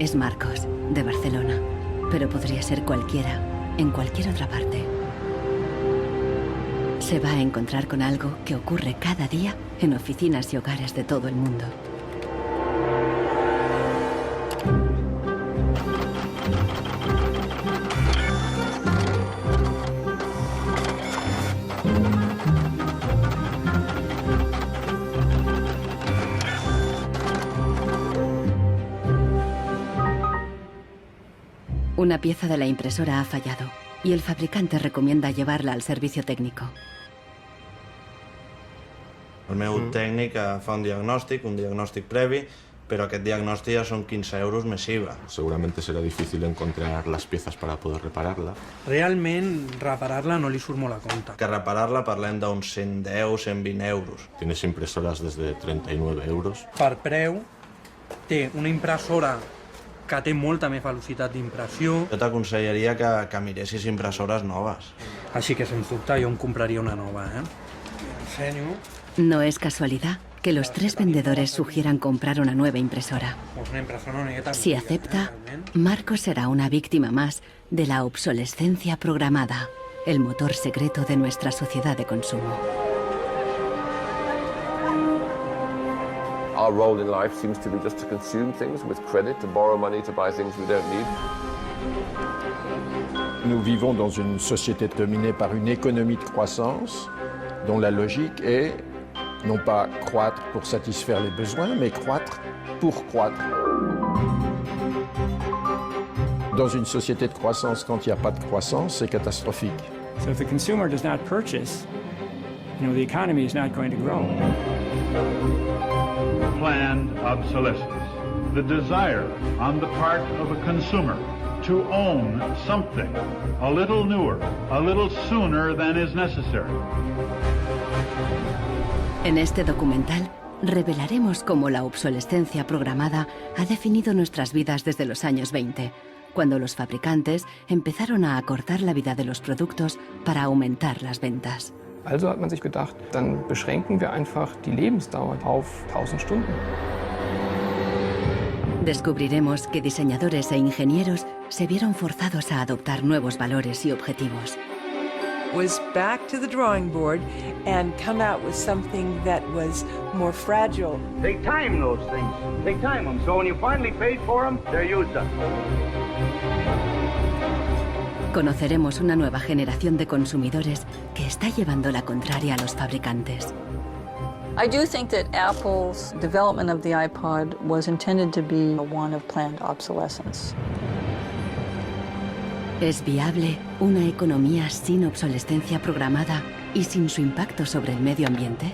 Es Marcos, de Barcelona, pero podría ser cualquiera, en cualquier otra parte. Se va a encontrar con algo que ocurre cada día en oficinas y hogares de todo el mundo. Una pieza de la impresora ha fallado y el fabricante recomienda llevarla al servicio técnico. El meu tècnic fa un diagnòstic previ, pero aquest diagnòstic ja són 15 euros més IVA. Seguramente será difícil encontrar las piezas para poder repararla. Realment, reparar-la no li surt molt a compte. Que reparar-la parlem d'uns 110, 120 euros. Tienes impresoras desde 39 euros. Per preu, té una impressora que té molta més velocitat d'impressió. Jo t'aconsellaria que miressis impressores noves. Així que, sens dubte, jo em compraria una nova, Ensenyo. No es casualidad que los tres vendedores sugieran comprar una nueva impresora. Si acepta, Marcos será una víctima más de la obsolescencia programada, el motor secreto de nuestra sociedad de consumo. Our role in life seems to be just to consume things with credit, to borrow money to buy things we don't need. Nous vivons dans une société dominée par une économie de croissance dont la logique est non pas croître pour satisfaire les besoins, mais croître pour croître. Dans une société de croissance, quand il n'y a pas de croissance, c'est catastrophique. So if the consumer does not purchase, the economy is not going to grow. Planned obsolescence, the desire on the part of a consumer to own something a little newer, a little sooner than is necessary. En este documental revelaremos cómo la obsolescencia programada ha definido nuestras vidas desde los años 20, cuando los fabricantes empezaron a acortar la vida de los productos para aumentar las ventas. Also hat man sich gedacht, dann beschränken wir einfach die Lebensdauer auf 1000 Stunden. Descubriremos que diseñadores e ingenieros se vieron forzados a adoptar nuevos valores y objetivos. Was back to the drawing board and come out with something that was more fragile. They time those things. They time them. So when you finally paid for them, they're used up. Conoceremos una nueva generación de consumidores que está llevando la contraria a los fabricantes. I do think that Apple's development of the iPod was intended to be one of planned obsolescence. ¿Es viable una economía sin obsolescencia programada y sin su impacto sobre el medio ambiente?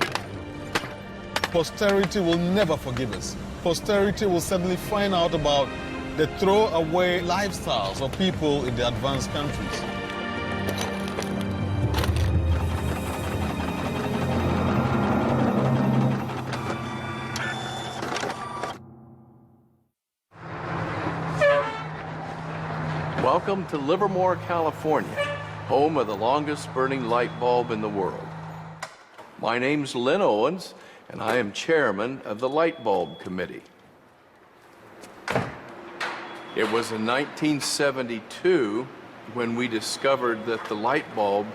Posterity will never forgive us. Posterity will suddenly find out about the throwaway lifestyles of people in the advanced countries. Welcome to Livermore, California, home of the longest burning light bulb in the world. My name's Lynn Owens, and I am chairman of the Light Bulb Committee. It was in 1972 when we discovered that the light bulb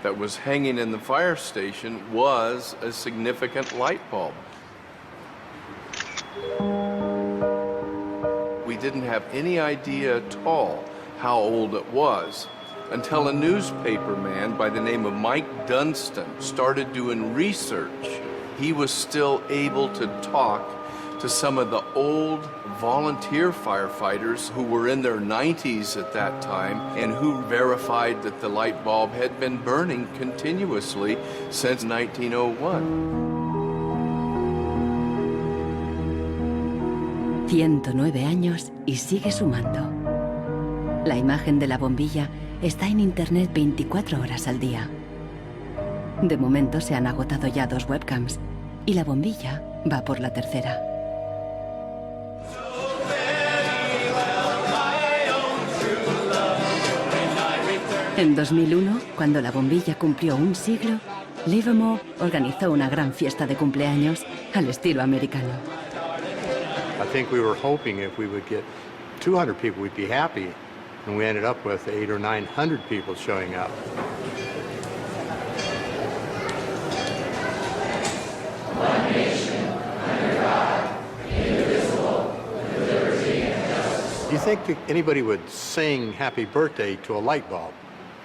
that was hanging in the fire station was a significant light bulb. We didn't have any idea at all how old it was until a newspaper man by the name of Mike Dunstan started doing research. He was still able to talk to some of the old volunteer firefighters who were in their 90s at that time and who verified that the light bulb had been burning continuously since 1901. 109 años y sigue sumando. La imagen de la bombilla está en internet 24 horas al día. De momento se han agotado ya 2 webcams y la bombilla va por la tercera. En 2001, cuando la bombilla cumplió un siglo, Livermore organizó una gran fiesta de cumpleaños al estilo americano. I think we were hoping if we would get 200 people, we'd be happy, and we ended up with 800 or 900 people showing up. One nation, under God, indivisible, with liberty and justice. Do you think that anybody would sing happy birthday to a light bulb?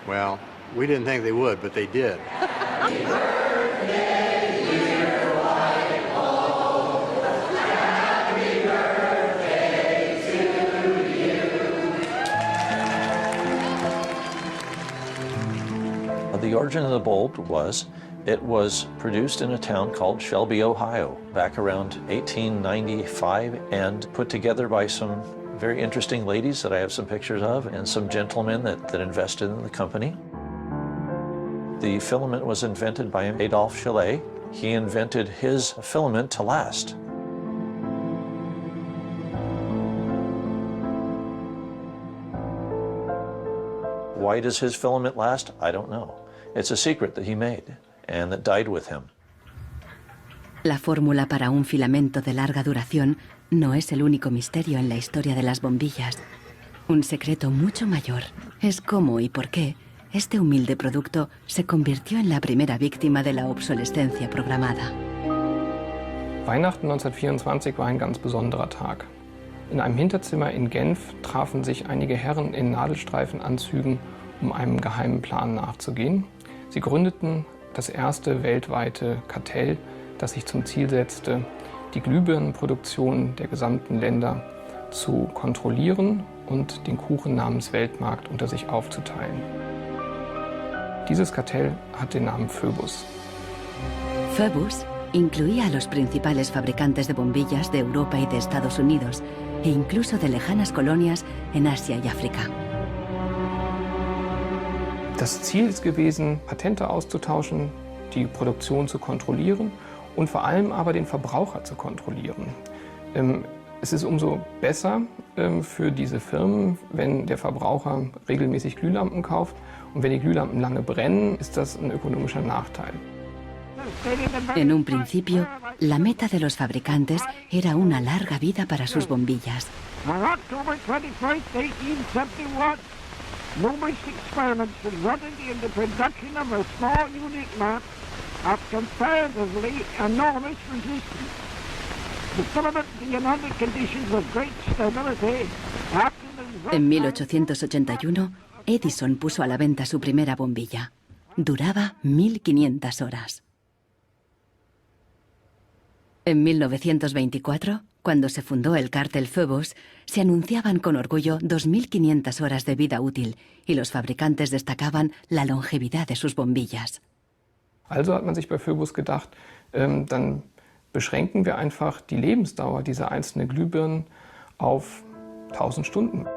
Well, we didn't think they would, but they did. Happy birthday, dear light bulb. Happy birthday to you. The origin of the bulb was, it was produced in a town called Shelby, Ohio, back around 1895 and put together by some very interesting ladies that I have some pictures of and some gentlemen that invested in the company. The filament was invented by Adolphe Chaillet. He invented his filament to last. Why does his filament last? I don't know. It's a secret that he made and that died with him. La fórmula para un filamento de larga duración no es el único misterio en la historia de las bombillas. Un secreto mucho mayor es cómo y por qué este humilde producto se convirtió en la primera víctima de la obsolescencia programada. Weihnachten 1924 war ein ganz besonderer Tag. In einem Hinterzimmer in Genf trafen sich einige Herren in Nadelstreifenanzügen, um einem geheimen Plan nachzugehen. Sie gründeten das erste weltweite Kartell, das sich zum Ziel setzte, die Glühbirnenproduktion der gesamten Länder zu kontrollieren und den Kuchen namens Weltmarkt unter sich aufzuteilen. Dieses Kartell hat den Namen Phoebus. Phoebus incluía a los principales fabricantes de bombillas de Europa y de Estados Unidos, e incluso de lejanas colonias en Asia y África. Das Ziel ist gewesen, Patente auszutauschen, die Produktion zu kontrollieren und vor allem aber den Verbraucher zu kontrollieren. Es ist umso besser für diese Firmen, wenn der Verbraucher regelmäßig Glühlampen kauft, und wenn die Glühlampen lange brennen, ist das ein ökonomischer Nachteil. En un principio, la meta de los fabricantes era una larga vida para sus bombillas. On October 21st, 1871, numerous experiments resulted in the production of a small unique lamp of comparatively enormous resistance. The filament being under conditions of great stability after the... En 1881, Edison puso a la venta su primera bombilla. Duraba 1500 horas. En 1924, cuando se fundó el cártel Phoebus, se anunciaban con orgullo 2500 horas de vida útil y los fabricantes destacaban la longevidad de sus bombillas. Also hat man sich bei Phoebus gedacht, dann beschränken wir einfach die Lebensdauer dieser einzelnen Glühbirnen auf 1000 Stunden.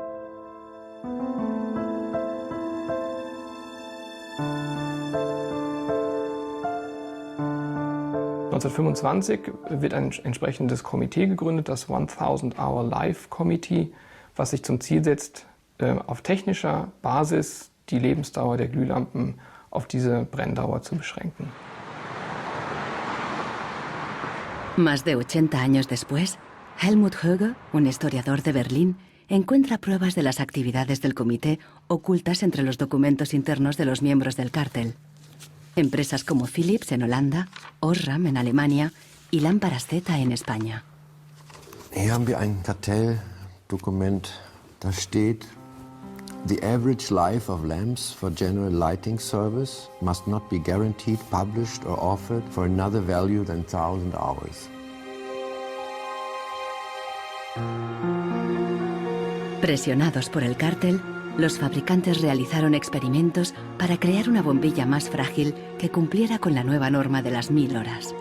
(1925) wird ein entsprechendes Komitee gegründet, das 1000 Hour Life Committee, was sich zum Ziel setzt, auf technischer Basis die Lebensdauer der Glühlampen auf diese Brenndauer zu beschränken. Más de 80 años después, Helmut Höge, un historiador de Berlín, encuentra pruebas de las actividades del comité ocultas entre los documentos internos de los miembros del cártel. Empresas como Philips en Holanda, Osram en Alemania y Lámparas Z en España. Hier haben wir ein Kartelldokument, da steht, The average life of lamps for general lighting service must not be guaranteed, published or offered for another value than 1,000 hours. Presionados por el cártel, los fabricantes realizaron experimentos para crear una bombilla más frágil que cumpliera con la nueva norma de las 1000 horas.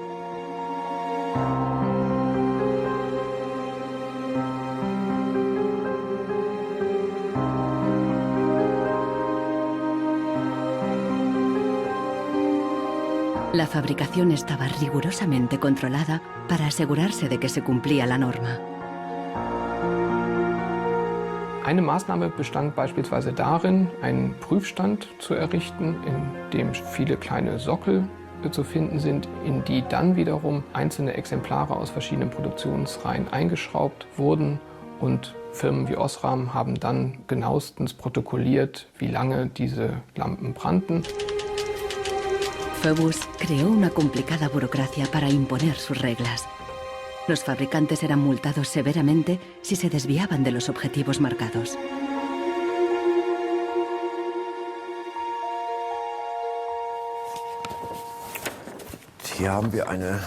La fabricación estaba rigurosamente controlada para asegurarse de que se cumplía la norma. Eine Maßnahme bestand beispielsweise darin, einen Prüfstand zu errichten, in dem viele kleine Sockel zu finden sind, in die dann wiederum einzelne Exemplare aus verschiedenen Produktionsreihen eingeschraubt wurden und Firmen wie Osram haben dann genauestens protokolliert, wie lange diese Lampen brannten. Phoebus creó una complicada burocracia para imponer sus reglas. Los fabricantes eran multados severamente si se desviaban de los objetivos marcados. Hier haben wir eine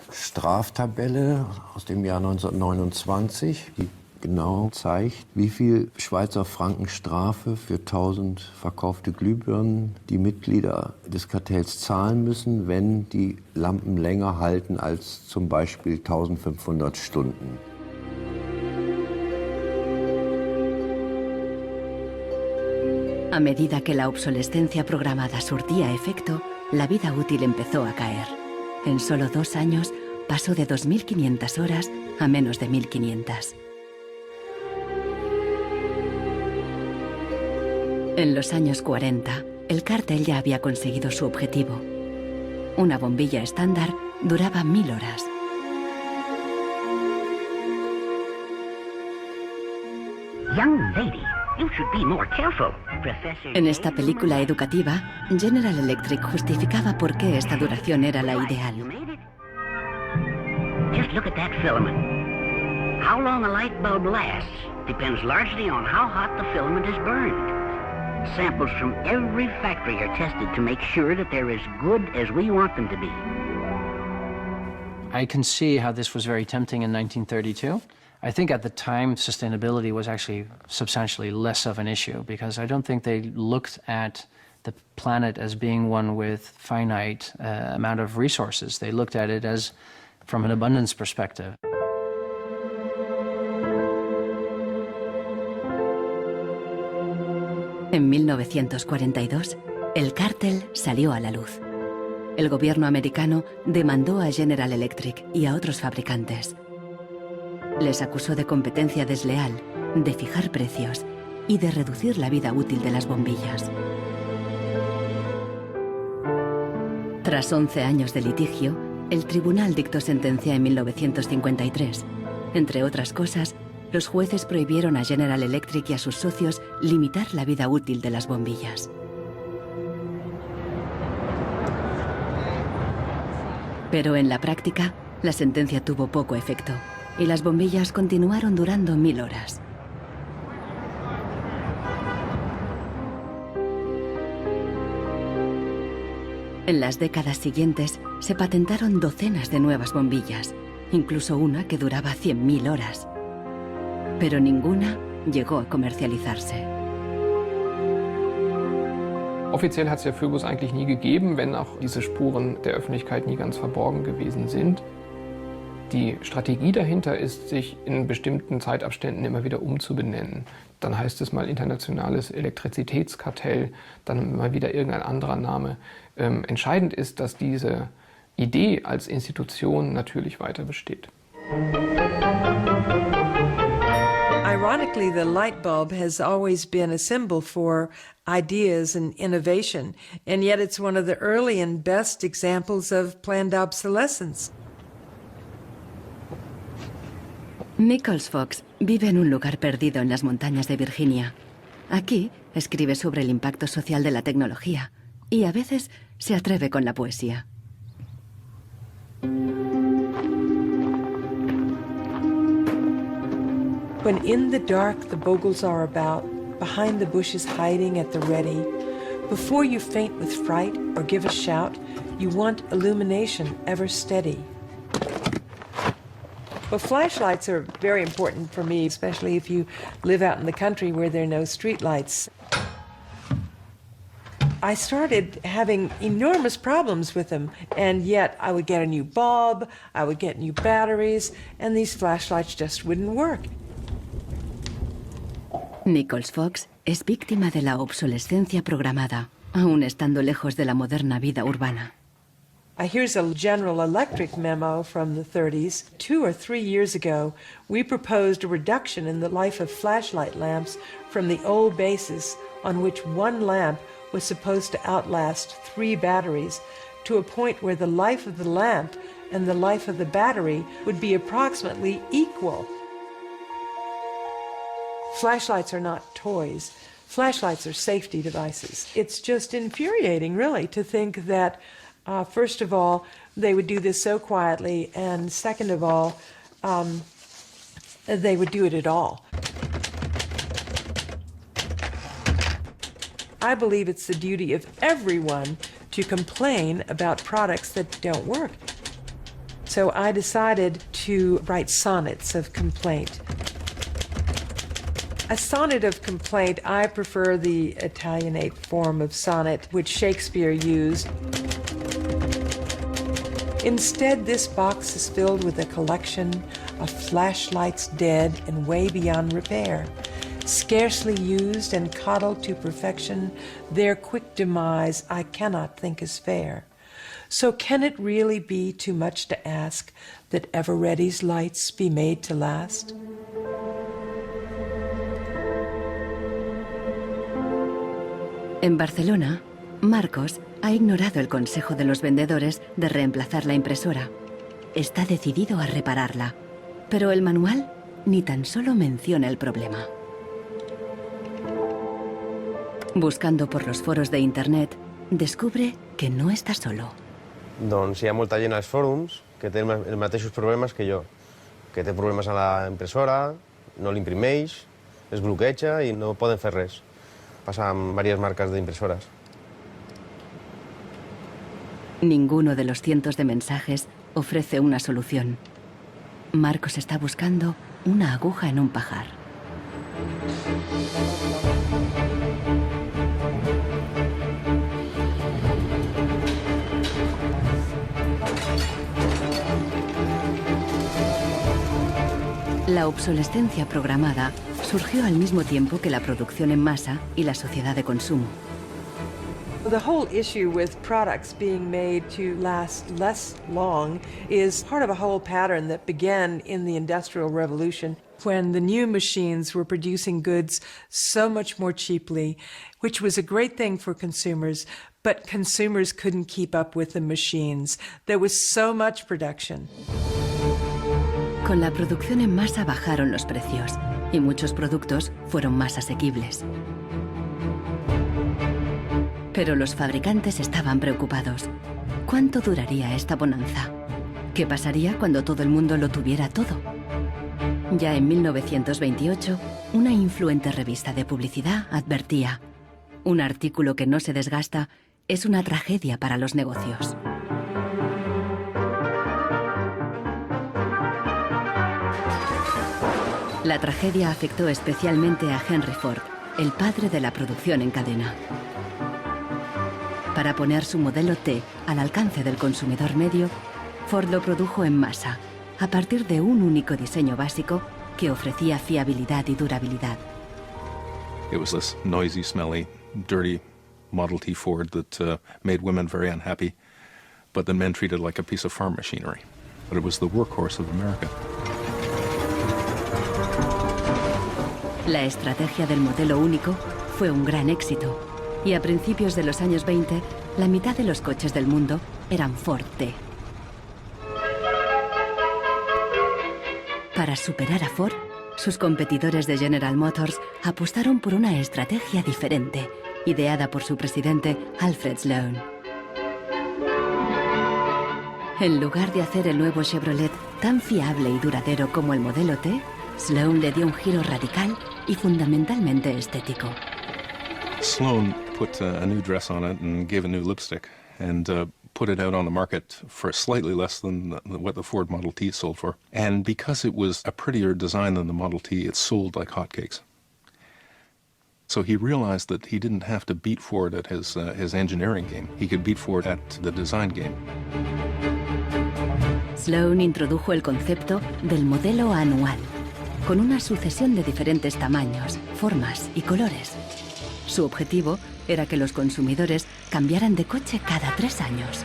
Straftabelle aus dem Jahr 1929, die genau zeigt, wie viel Schweizer Franken Strafe für 1000 verkaufte Glühbirnen die Mitglieder des Kartells zahlen müssen, wenn die Lampen länger halten als zum Beispiel 1500 Stunden. A medida que la obsolescencia programada surtía efecto, la vida útil empezó a caer. En solo 2 años pasó de 2.500 horas a menos de 1.500. En los años 40, el cártel ya había conseguido su objetivo. Una bombilla estándar duraba 1000 horas. Young lady, you should be more careful. En esta película educativa, General Electric justificaba por qué esta duración era la ideal. Just look at that filament. How long a light bulb lasts depends largely on how hot the filament is burned. Samples from every factory are tested to make sure that they're as good as we want them to be. I can see how this was very tempting in 1932. I think at the time sustainability was actually substantially less of an issue because I don't think they looked at the planet as being one with finite amount of resources. They looked at it as from an abundance perspective. En 1942, el cártel salió a la luz. El gobierno americano demandó a General Electric y a otros fabricantes. Les acusó de competencia desleal, de fijar precios y de reducir la vida útil de las bombillas. Tras 11 años de litigio, el tribunal dictó sentencia en 1953. Entre otras cosas, los jueces prohibieron a General Electric y a sus socios limitar la vida útil de las bombillas. Pero en la práctica, la sentencia tuvo poco efecto y las bombillas continuaron durando 1000 horas. En las décadas siguientes, se patentaron docenas de nuevas bombillas, incluso una que duraba 100.000 horas. Pero ninguna llegó a comercializarse. Offiziell hat es ja Phoebus eigentlich nie gegeben, wenn auch diese Spuren der Öffentlichkeit nie ganz verborgen gewesen sind. Die Strategie dahinter ist, sich in bestimmten Zeitabständen immer wieder umzubenennen. Dann heißt es mal internationales Elektrizitätskartell, dann mal wieder irgendein anderer Name. Entscheidend ist, dass diese Idee als Institution natürlich weiter besteht. Ironically, the light bulb has always been a symbol for ideas and innovation, and yet it's one of the early and best examples of planned obsolescence. Nichols Fox vive en un lugar perdido en las montañas de Virginia. Aquí escribe sobre el impacto social de la tecnología y a veces se atreve con la poesía. When in the dark the Bogles are about, behind the bushes hiding at the ready. Before you faint with fright or give a shout, you want illumination ever steady. Well, flashlights are very important for me, especially if you live out in the country where there are no street lights. I started having enormous problems with them, and yet I would get a new bulb, I would get new batteries, and these flashlights just wouldn't work. Nichols Fox es víctima de la obsolescencia programada, aún estando lejos de la moderna vida urbana. Here's a General Electric memo from the 30s. 2 or 3 years ago, we proposed a reduction in the life of flashlight lamps from the old basis on which one lamp was supposed to outlast 3 batteries to a point where the life of the lamp and the life of the battery would be approximately equal. Flashlights are not toys. Flashlights are safety devices. It's just infuriating, really, to think that first of all, they would do this so quietly, and second of all, they would do it at all. I believe it's the duty of everyone to complain about products that don't work. So I decided to write sonnets of complaint. A sonnet of complaint, I prefer the Italianate form of sonnet, which Shakespeare used. Instead, this box is filled with a collection of flashlights dead and way beyond repair. Scarcely used and coddled to perfection, their quick demise I cannot think is fair. So can it really be too much to ask that Ever-Ready's lights be made to last? En Barcelona, Marcos ha ignorado el consejo de los vendedores de reemplazar la impresora. Está decidido a repararla, pero el manual ni tan solo menciona el problema. Buscando por los foros de internet, descubre que no está solo. Doncs hi ha molta gent als fòrums que té els mateixos problemes que jo, que té problemes a la impressora, no l'imprimeix, es bloqueja i no poden fer res. Pasa en varias marcas de impresoras. Ninguno de los cientos de mensajes ofrece una solución. Marcos está buscando una aguja en un pajar. La obsolescencia programada surgió al mismo tiempo que la producción en masa y la sociedad de consumo. The whole issue with products being made to last less long is part of a whole pattern that began in the Industrial Revolution, when the new machines were producing goods so much more cheaply, which was a great thing for consumers, but consumers couldn't keep up with the machines. There was so much production. Con la producción en masa bajaron los precios y muchos productos fueron más asequibles. Pero los fabricantes estaban preocupados. ¿Cuánto duraría esta bonanza? ¿Qué pasaría cuando todo el mundo lo tuviera todo? Ya en 1928, una influente revista de publicidad advertía: un artículo que no se desgasta es una tragedia para los negocios. La tragedia afectó especialmente a Henry Ford, el padre de la producción en cadena. Para poner su modelo T al alcance del consumidor medio, Ford lo produjo en masa, a partir de un único diseño básico que ofrecía fiabilidad y durabilidad. It was this noisy, smelly, dirty Model T Ford that made women very unhappy, but the men treated like a piece of farm machinery. But it was the workhorse of America. La estrategia del modelo único fue un gran éxito, y a principios de los años 20, la mitad de los coches del mundo eran Ford T. Para superar a Ford, sus competidores de General Motors apostaron por una estrategia diferente, ideada por su presidente Alfred Sloan. En lugar de hacer el nuevo Chevrolet tan fiable y duradero como el modelo T, Sloan le dio un giro radical y fundamentalmente estético. Sloan put a new dress on it and gave a new lipstick and put it out on the market for slightly less than what the Ford Model T sold for. And because it was a prettier design than the Model T, it sold like hotcakes. So he realized that he didn't have to beat Ford at his engineering game. He could beat Ford at the design game. Sloan introdujo el concepto del modelo anual, con una sucesión de diferentes tamaños, formas y colores. Su objetivo era que los consumidores cambiaran de coche cada 3 años.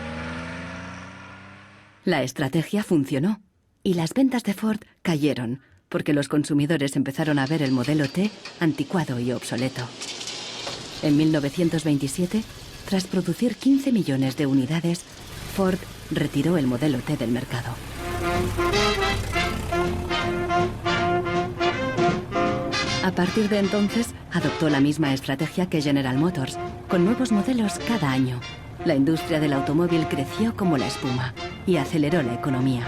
La estrategia funcionó y las ventas de Ford cayeron porque los consumidores empezaron a ver el modelo T anticuado y obsoleto. En 1927, tras producir 15 millones de unidades, Ford retiró el modelo T del mercado. A partir de entonces, adoptó la misma estrategia que General Motors, con nuevos modelos cada año. La industria del automóvil creció como la espuma y aceleró la economía.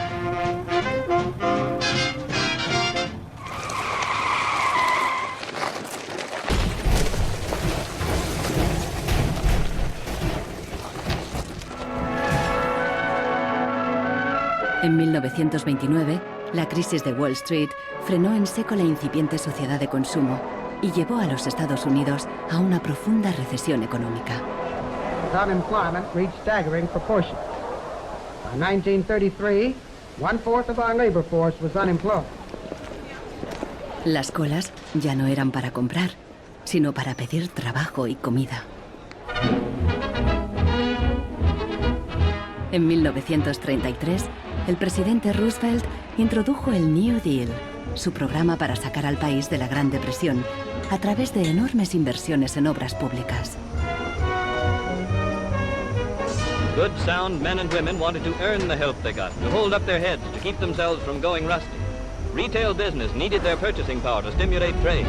En 1929, la crisis de Wall Street frenó en seco la incipiente sociedad de consumo y llevó a los Estados Unidos a una profunda recesión económica. Unemployment reached staggering proportions. By 1933, 1/4 of our labor force was unemployed. Las colas ya no eran para comprar, sino para pedir trabajo y comida. En 1933, el presidente Roosevelt introdujo el New Deal, su programa para sacar al país de la Gran Depresión, a través de enormes inversiones en obras públicas. Good, sound men and women wanted to earn the help they got, to hold up their heads, to keep themselves from going rusty. Retail business needed their purchasing power to stimulate trade.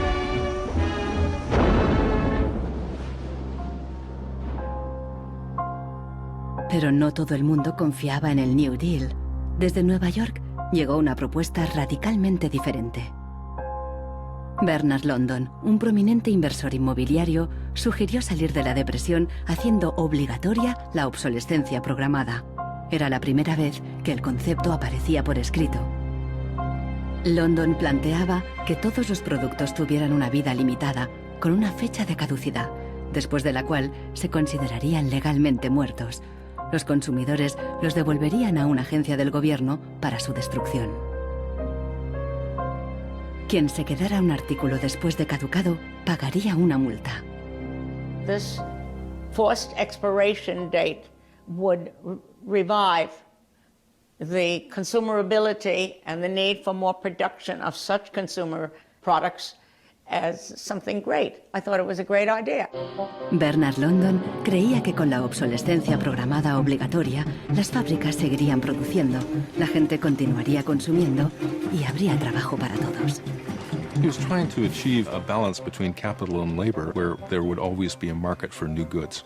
Pero no todo el mundo confiaba en el New Deal. Desde Nueva York llegó una propuesta radicalmente diferente. Bernard London, un prominente inversor inmobiliario, sugirió salir de la depresión haciendo obligatoria la obsolescencia programada. Era la primera vez que el concepto aparecía por escrito. London planteaba que todos los productos tuvieran una vida limitada, con una fecha de caducidad, después de la cual se considerarían legalmente muertos. Los consumidores los devolverían a una agencia del gobierno para su destrucción. Quien se quedara un artículo después de caducado pagaría una multa. This forced expiration date would revive the consumerability and the need for more production of such consumer products as something great. I thought it was a great idea. Bernard London creía que con la obsolescencia programada obligatoria, las fábricas seguirían produciendo, la gente continuaría consumiendo y habría trabajo para todos. He was trying to achieve a balance between capital and labor where there would always be a market for new goods.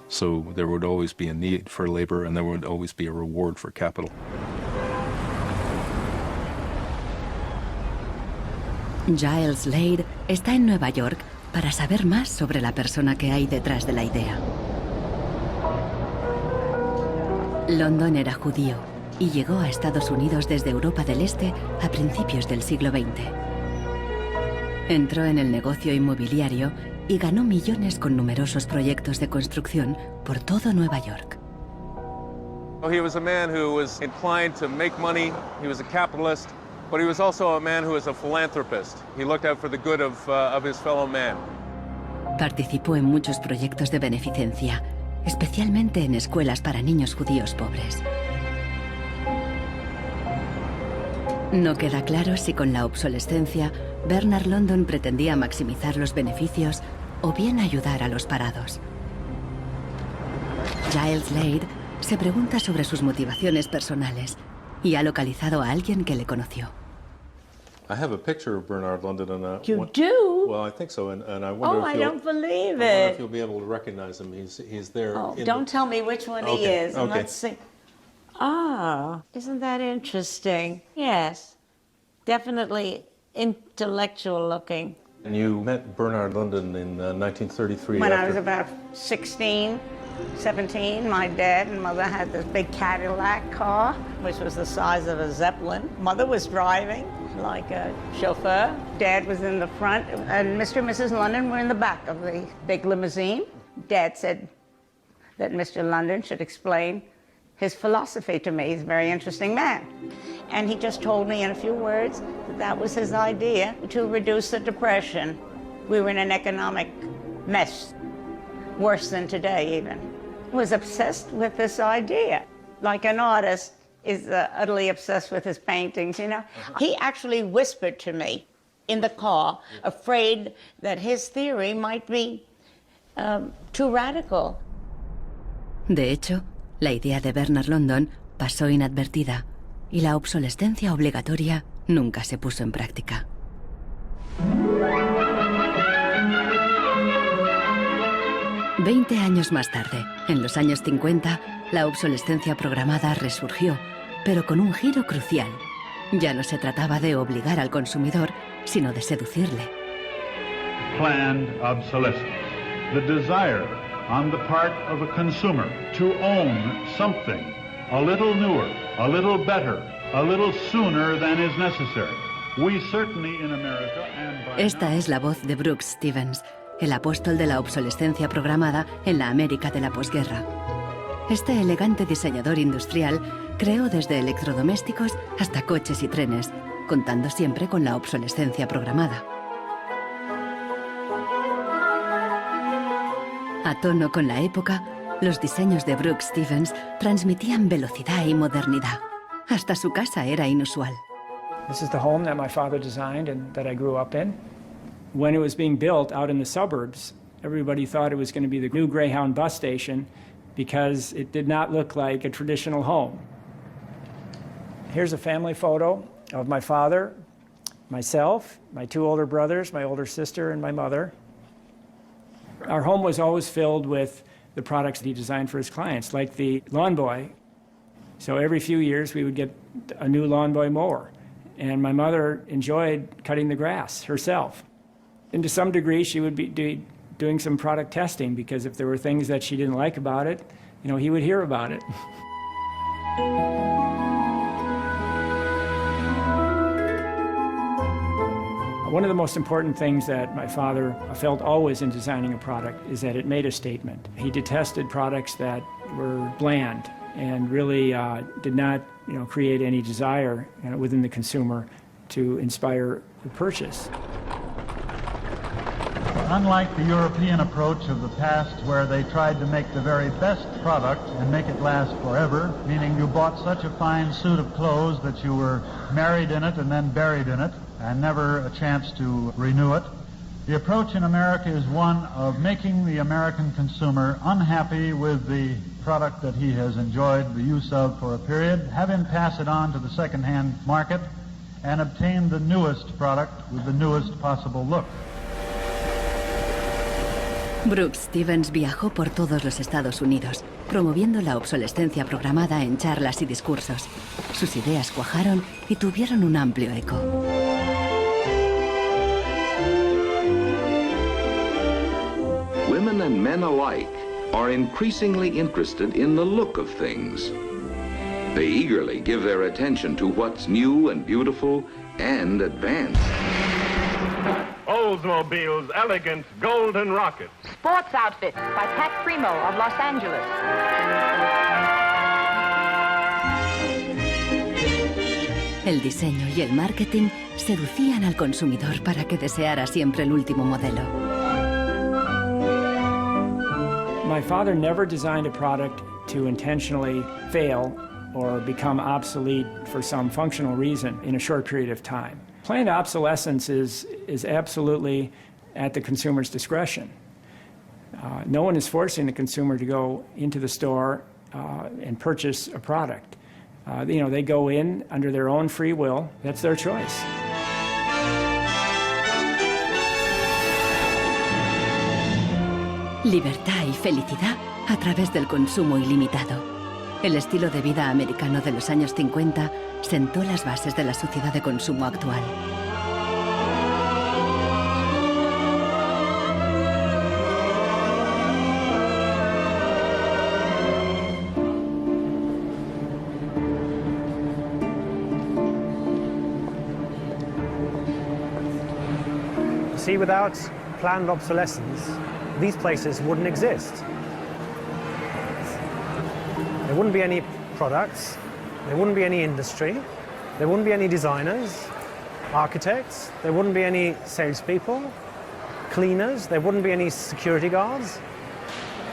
So there would always be a need for labor and there would always be a reward for capital. Giles Slade está en Nueva York para saber más sobre la persona que hay detrás de la idea. London era judío y llegó a Estados Unidos desde Europa del Este a principios del siglo XX. Entró en el negocio inmobiliario y ganó millones con numerosos proyectos de construcción por todo Nueva York. He was a man who was inclined to make money. He was a capitalist, but he was also a man who was a philanthropist. He looked out for the good of his fellow man. Participó en muchos proyectos de beneficencia, especialmente en escuelas para niños judíos pobres. No queda claro si con la obsolescencia Bernard London pretendía maximizar los beneficios o bien ayudar a los parados. Giles Slade se pregunta sobre sus motivaciones personales y ha localizado a alguien que le conoció. I have a picture of Bernard London and You do? Well, I think so, and I wonder Oh, if I don't believe it. you'll be able to recognize him. He's there. Oh, don't tell me which one he Okay, is. And okay. let's see. Ah, isn't that interesting? Yes. Definitely intellectual looking. And you met Bernard London in 1933. When I was about 16, 17, my dad and mother had this big Cadillac car, which was the size of a Zeppelin. Mother was driving like a chauffeur. Dad was in the front, and Mr. and Mrs. London were in the back of the big limousine. Dad said that Mr. London should explain his philosophy to me. He's a very interesting man. And he just told me in a few words that that was his idea to reduce the Depression. We were in an economic mess, worse than today even. He was obsessed with this idea. Like an artist is utterly obsessed with his paintings, you know. He actually whispered to me in the car, afraid that his theory might be too radical. De hecho, la idea de Bernard London pasó inadvertida y la obsolescencia obligatoria nunca se puso en práctica. Veinte años más tarde, en los años 50, la obsolescencia programada resurgió, pero con un giro crucial. Ya no se trataba de obligar al consumidor, sino de seducirle. Planned obsolescence. The desire on the part of a consumer to own something a little newer, a little better, a little sooner than is necessary. We certainly in America and by Esta es la voz de Brooks Stevens, el apóstol de la obsolescencia programada en la América de la posguerra. Este elegante diseñador industrial creó desde electrodomésticos hasta coches y trenes, contando siempre con la obsolescencia programada. A tono con la época, los diseños de Brooks Stevens transmitían velocidad y modernidad. Hasta su casa era inusual. This is the home that my father designed and that I grew up in. When it was being built out in the suburbs, everybody thought it was going to be the new Greyhound bus station because it did not look like a traditional home. Here's a family photo of my father, myself, my two older brothers, my older sister, and my mother. Our home was always filled with the products that he designed for his clients, like the Lawn Boy. So every few years we would get a new Lawn Boy mower. And my mother enjoyed cutting the grass herself. And to some degree, she would be doing some product testing, because if there were things that she didn't like about it, you know, he would hear about it. One of the most important things that my father felt always in designing a product is that it made a statement. He detested products that were bland and really did not, you know, create any desire within the consumer to inspire the purchase. Unlike the European approach of the past, where they tried to make the very best product and make it last forever, meaning you bought such a fine suit of clothes that you were married in it and then buried in it, and never a chance to renew it, the approach in America is one of making the American consumer unhappy with the product that he has enjoyed the use of for a period, have him pass it on to the second-hand market, and obtain the newest product with the newest possible look. Brooks Stevens viajó por todos los Estados Unidos, promoviendo la obsolescencia programada en charlas y discursos. Sus ideas cuajaron y tuvieron un amplio eco. Women and men alike are increasingly interested in the look of things. They eagerly give their attention to what's new and beautiful and advanced. Oldsmobile's elegant golden rocket. Sports outfit by Pat Primo of Los Angeles. El diseño y el marketing seducían al consumidor para que deseara siempre el último modelo. My father never designed a product to intentionally fail or become obsolete for some functional reason in a short period of time. Planned obsolescence is absolutely at the consumer's discretion. No one is forcing the consumer to go into the store and purchase a product. You know, they go in under their own free will. That's their choice. Libertad y felicidad a través del consumo ilimitado. El estilo de vida americano de los años 50 sentó las bases de la sociedad de consumo actual. see, without planned obsolescence, these places wouldn't exist. There wouldn't be any products, there wouldn't be any industry, there wouldn't be any designers, architects, there wouldn't be any salespeople, cleaners, there wouldn't be any security guards.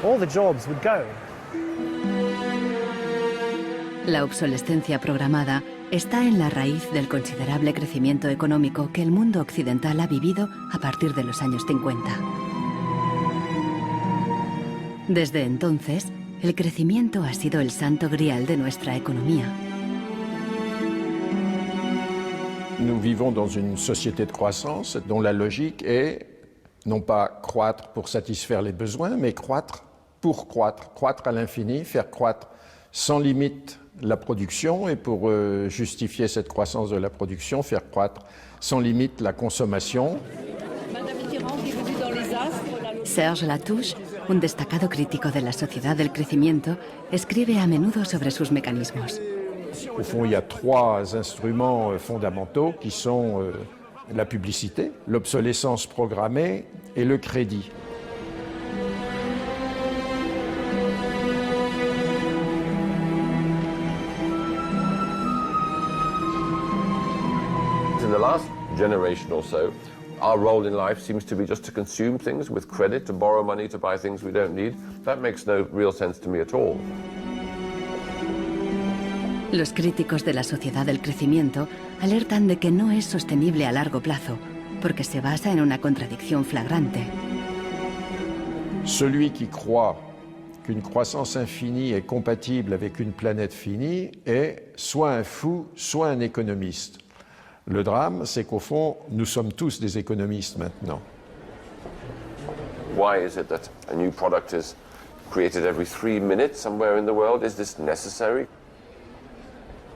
All the jobs would go. La obsolescencia programada está en la raíz del considerable crecimiento económico que el mundo occidental ha vivido a partir de los años 50. Desde entonces, el crecimiento ha sido el santo grial de nuestra economía. Nous vivons dans une société de croissance dont la logique est non pas croître pour satisfaire les besoins, mais croître pour croître, croître à l'infini, faire croître sans limite la production et pour justifier cette croissance de la production, faire croître sans limite la consommation. Serge Latouche, un destacado crítico de la sociedad del crecimiento, escribe a menudo sobre sus mecanismos. Au fond, il y a trois instruments fondamentaux qui sont la publicité, l'obsolescence programmée et le crédit. In the last generation or so, our role in life seems to be just to consume things with credit, to borrow money to buy things we don't need. That makes no real sense to me at all. Los críticos de la sociedad del crecimiento alertan de que no es sostenible a largo plazo, porque se basa en una contradicción flagrante. Celui qui croit qu'une croissance infinie est compatible avec une planète finie est soit un fou, soit un économiste. Le drame, c'est qu'au fond, nous sommes tous des économistes maintenant. Why is it that a new product is created every 3 minutes somewhere in the world? Is this necessary?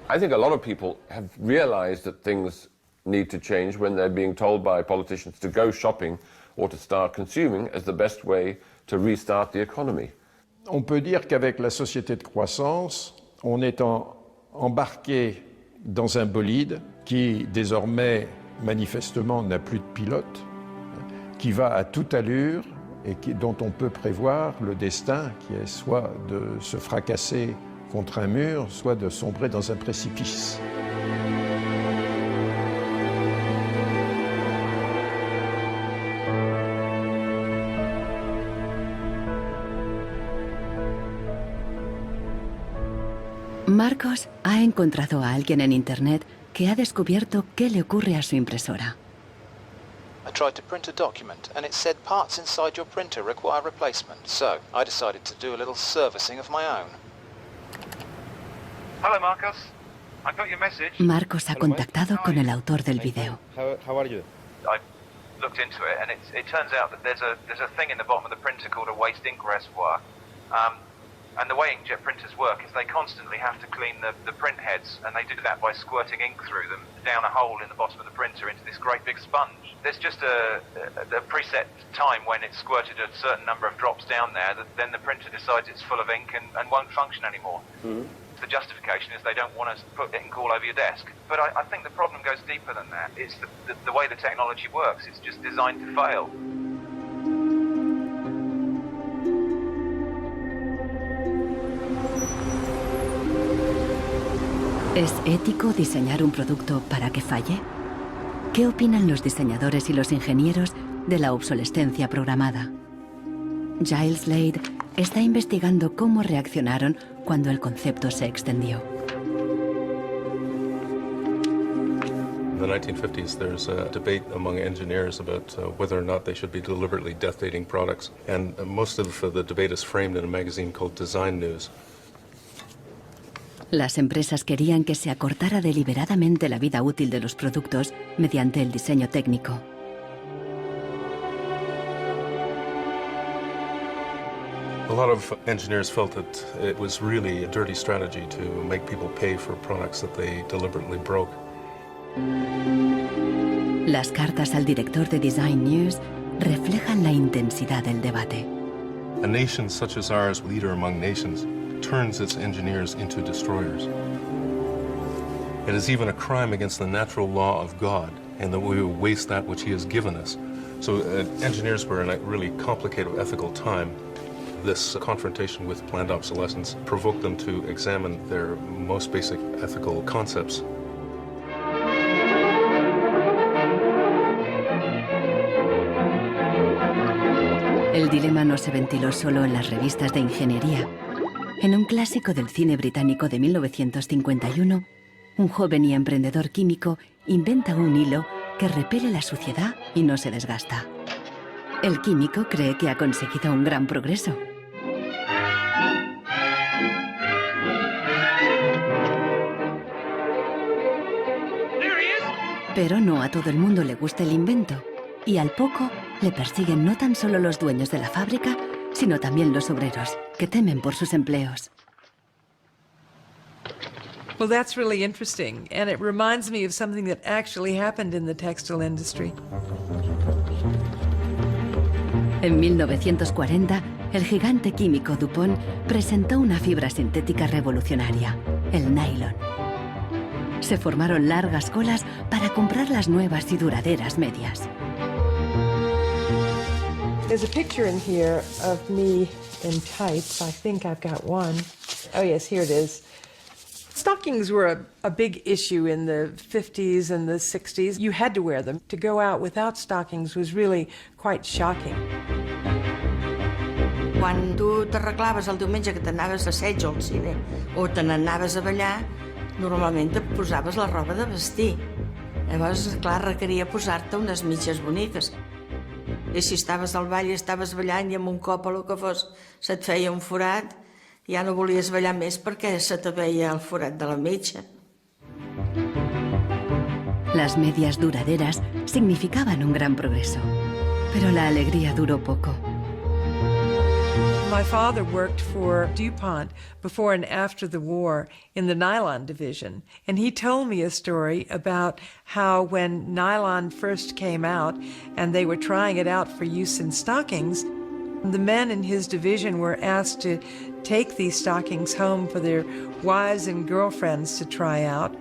I think a lot of people have realized that things need to change when they're being told by politicians to go shopping or to start consuming as the best way to restart the economy. On peut dire qu'avec la société de croissance, on est embarqué dans un bolide qui désormais manifestement n'a plus de pilote, qui va à toute allure et dont on peut prévoir le destin qui est soit de se fracasser contre un mur, soit de sombrer dans un précipice. Marcos ha encontrado a alguien en Internet que ha descubierto qué le ocurre a su impresora. I tried to print a document and it said parts inside your printer require replacement, so I decided to do a little servicing of my own. Hello, Marcos. I got your message. Marcos ha contactado con el autor del video. How are you? I looked into it, and it turns out that there's a thing in the bottom of the printer called a waste ink reservoir. And the way inkjet printers work is they constantly have to clean the print heads, and they do that by squirting ink through them down a hole in the bottom of the printer into this great big sponge. There's just a preset time when it's squirted a certain number of drops down there, that then the printer decides it's full of ink and won't function anymore. Mm-hmm. The justification is they don't want to put ink all over your desk. But I think the problem goes deeper than that. It's the way the technology works. It's just designed to fail. ¿Es ético diseñar un producto para que falle? ¿Qué opinan los diseñadores y los ingenieros de la obsolescencia programada? Giles Slade está investigando cómo reaccionaron cuando el concepto se extendió. In the 1950s, there's a debate among engineers about whether or not they should be deliberately death dating products. And most of the debate is framed in a magazine called Design News. Las empresas querían que se acortara deliberadamente la vida útil de los productos mediante el diseño técnico. A lot of engineers felt that it was really a dirty strategy to make people pay for products that they deliberately broke. Las cartas al director de Design News reflejan la intensidad del debate. A nation such as ours, leader among nations, turns its engineers into destroyers. It is even a crime against the natural law of God, and that we will waste that which He has given us So engineers were in a really complicated ethical time. This confrontation with planned obsolescence provoked them to examine their most basic ethical concepts. El dilema no se ventiló solo en las revistas de ingeniería. En un clásico del cine británico de 1951, un joven y emprendedor químico inventa un hilo que repele la suciedad y no se desgasta. El químico cree que ha conseguido un gran progreso. Pero no a todo el mundo le gusta el invento, y al poco le persiguen no tan solo los dueños de la fábrica, sino también los obreros, que temen por sus empleos. Well, that's really interesting, and it reminds me of something that actually happened in the textile industry. En 1940, el gigante químico DuPont presentó una fibra sintética revolucionaria, el nylon. Se formaron largas colas para comprar las nuevas y duraderas medias. There's a picture in here of me in tights. I think I've got one. Oh yes, here it is. Stockings were a big issue in the 50s and the 60s. You had to wear them. To go out without stockings was really quite shocking. Quan tu t'arreglaves el diumenge que t'anaves a assaig o al cine o te n'anaves a ballar, normalment et posaves la roba de vestir. Llavors, clar, requeria posar-te unes mitges boniques. I si estaves al ball i estaves ballant i amb un cop o el que fos se't feia un forat, ja no volies ballar més perquè se te veia el forat de la mitja. Las medias duraderas significaban un gran progreso, pero la alegría duró poco. My father worked for DuPont before and after the war in the nylon division, and he told me a story about how when nylon first came out and they were trying it out for use in stockings, the men in his division were asked to take these stockings home for their wives and girlfriends to try out.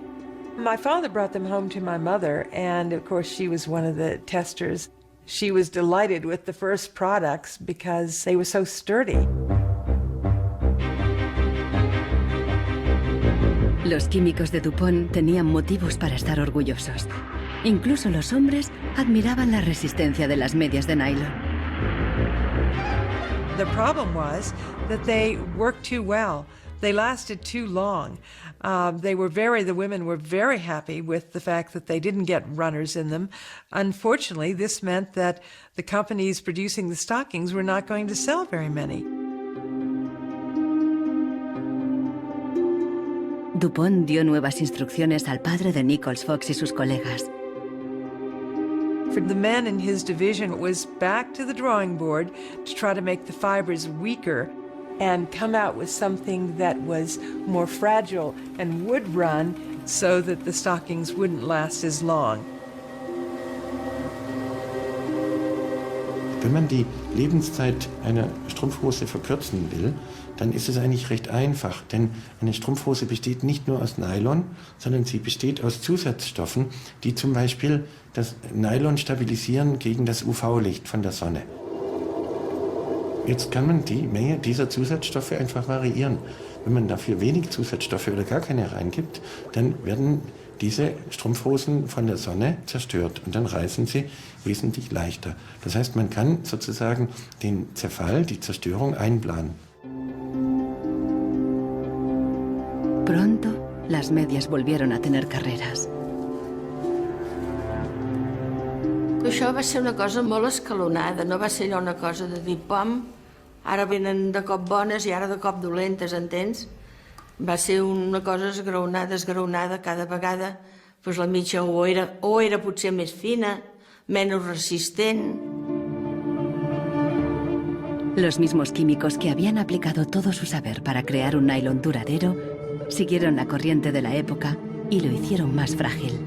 My father brought them home to my mother, and of course she was one of the testers. She was delighted with the first products because they were so sturdy. Los químicos de DuPont tenían motivos para estar orgullosos. Incluso los hombres admiraban la resistencia de las medias de nylon. The problem was that they worked too well. They lasted too long. The women were very happy with the fact that they didn't get runners in them. Unfortunately, this meant that the companies producing the stockings were not going to sell very many. DuPont dio nuevas instrucciones al padre de Nichols Fox y sus colegas. For the men in his division, it was back to the drawing board to try to make the fibers weaker and come out with something that was more fragile and would run so that the stockings wouldn't last as long. Wenn man die Lebenszeit einer Strumpfhose verkürzen will, dann ist es eigentlich recht einfach, denn eine Strumpfhose besteht nicht nur aus Nylon, sondern sie besteht aus Zusatzstoffen, die zum Beispiel das Nylon stabilisieren gegen das UV-Licht von der Sonne. Jetzt kann man die Menge dieser Zusatzstoffe einfach variieren. Wenn man dafür wenig Zusatzstoffe oder gar keine reingibt, dann werden diese Strumpfhosen von der Sonne zerstört und dann reißen sie wesentlich leichter. Das heißt, man kann sozusagen den Zerfall, die Zerstörung einplanen. Pronto, las medias volvieron a tener carreras. Això va ser una cosa molt escalonada, no va ser allò una cosa de dir, pam, ara venen de cop bones i ara de cop dolentes, entens? Va ser una cosa esgraonada cada vegada, doncs la mitja o era potser més fina, menos resistent. Los mismos químicos que habían aplicado todo su saber para crear un nylon duradero siguieron la corriente de la época y lo hicieron más frágil.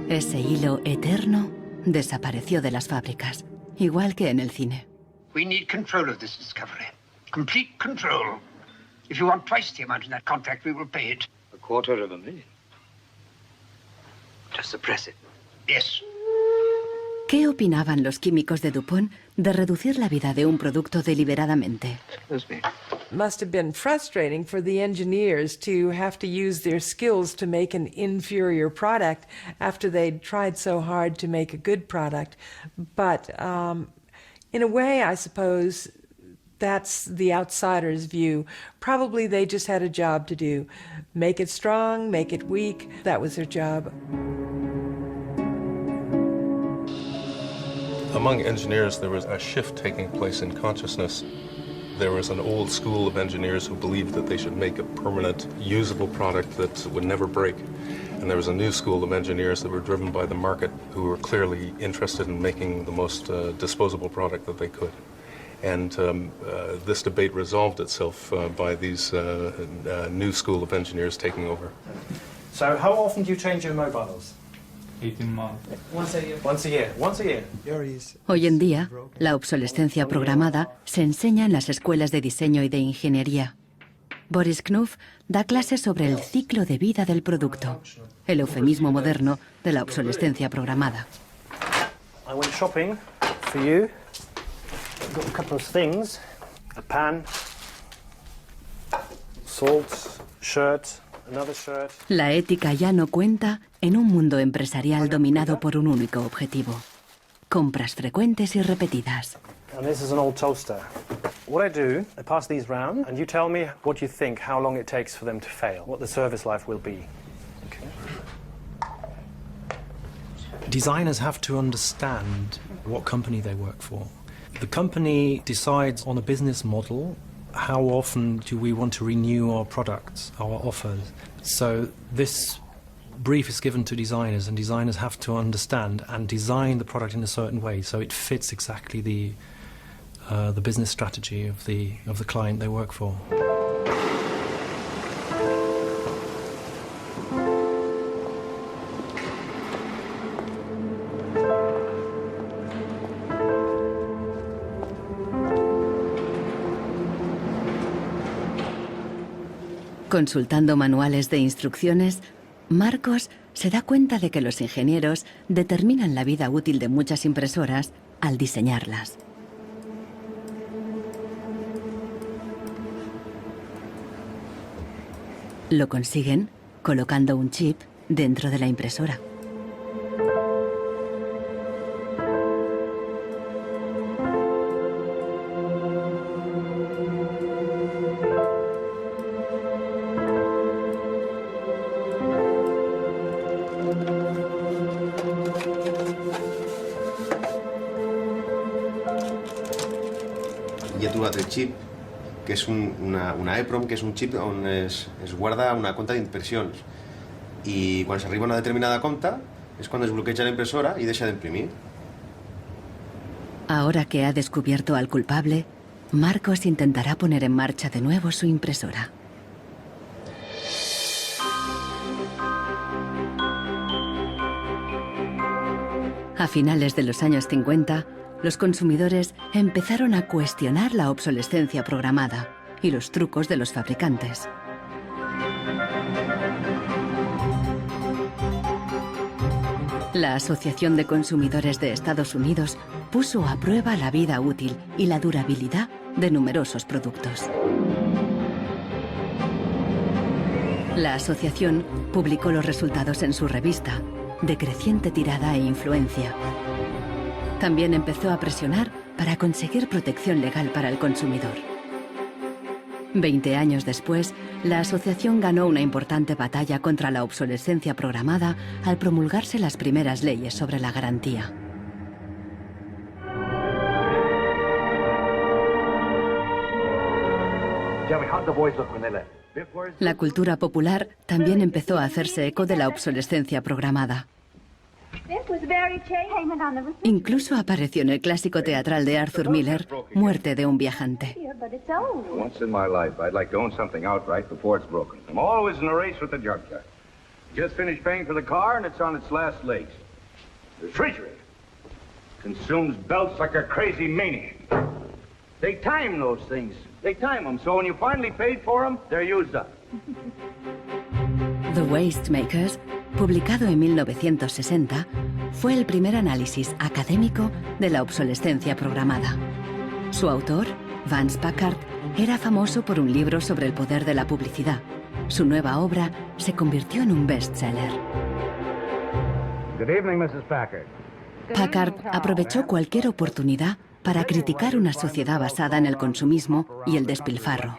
Ese hilo eterno desapareció de las fábricas, igual que en el cine. We need control of this discovery. Complete control. If you want twice the amount in that contract, we will pay it. $250,000. To suppress it. Yes. ¿Qué opinaban los químicos de DuPont de reducir la vida de un producto deliberadamente? Must have been frustrating for the engineers to have to use their skills to make an inferior product after they'd tried so hard to make a good product. But in a way, I suppose that's the outsider's view. Probably they just had a job to do. Make it strong, make it weak. That was their job. Among engineers, there was a shift taking place in consciousness. There was an old school of engineers who believed that they should make a permanent, usable product that would never break. And there was a new school of engineers that were driven by the market, who were clearly interested in making the most disposable product that they could. And this debate resolved itself by these new school of engineers taking over. So how often do you change your mobiles? 18 months. Once a year. Once a year. Once a year. Hoy en día, la obsolescencia programada se enseña en las escuelas de diseño y de ingeniería. Boris Knuth da clases sobre el ciclo de vida del producto, el eufemismo moderno de la obsolescencia programada. I went shopping for you. Got a couple of things. A pan, salt, shirt, another shirt. La ética ya no cuenta en un mundo empresarial dominado por un único objetivo: compras frecuentes y repetidas. And this is an old toaster. What I do, I pass these round, and you tell me what you think, how long it takes for them to fail, what the service life will be. Okay. Designers have to understand what company they work for. The company decides on a business model, how often do we want to renew our products, our offers. So this brief is given to designers, and designers have to understand and design the product in a certain way so it fits exactly the business strategy of the client they work for. Consultando manuales de instrucciones, Marcos se da cuenta de que los ingenieros determinan la vida útil de muchas impresoras al diseñarlas. Lo consiguen colocando un chip dentro de la impresora. Hi ha trobat el xip, que és una EEPROM, que és un xip on es guarda una compta d'impressions. I quan s'arriba a una determinada compta és quan es bloqueja la impressora i deixa d'imprimir. Ahora que ha descubierto al culpable, Marcos intentará poner en marcha de nuevo su impresora. A finales de los años 50, los consumidores empezaron a cuestionar la obsolescencia programada y los trucos de los fabricantes. La Asociación de Consumidores de Estados Unidos puso a prueba la vida útil y la durabilidad de numerosos productos. La asociación publicó los resultados en su revista, de creciente tirada e influencia. También empezó a presionar para conseguir protección legal para el consumidor. 20 años después, la asociación ganó una importante batalla contra la obsolescencia programada al promulgarse las primeras leyes sobre la garantía. La cultura popular también empezó a hacerse eco de la obsolescencia programada. Incluso apareció en el clásico teatral de Arthur Miller, Muerte de un viajante. Once in my life, I'd like to own something outright before it's broken. I'm always in a race with the junkyard. Just finished paying for the car and it's on its last legs. The refrigerator consumes belts like a crazy maniac. They time those things. They time them, so when you finally paid for them, they're used up. The Waste Makers, publicado en 1960, fue el primer análisis académico de la obsolescencia programada. Su autor, Vance Packard, era famoso por un libro sobre el poder de la publicidad. Su nueva obra se convirtió en un bestseller. Good evening, Mrs. Packard. Packard aprovechó cualquier oportunidad para criticar una sociedad basada en el consumismo y el despilfarro.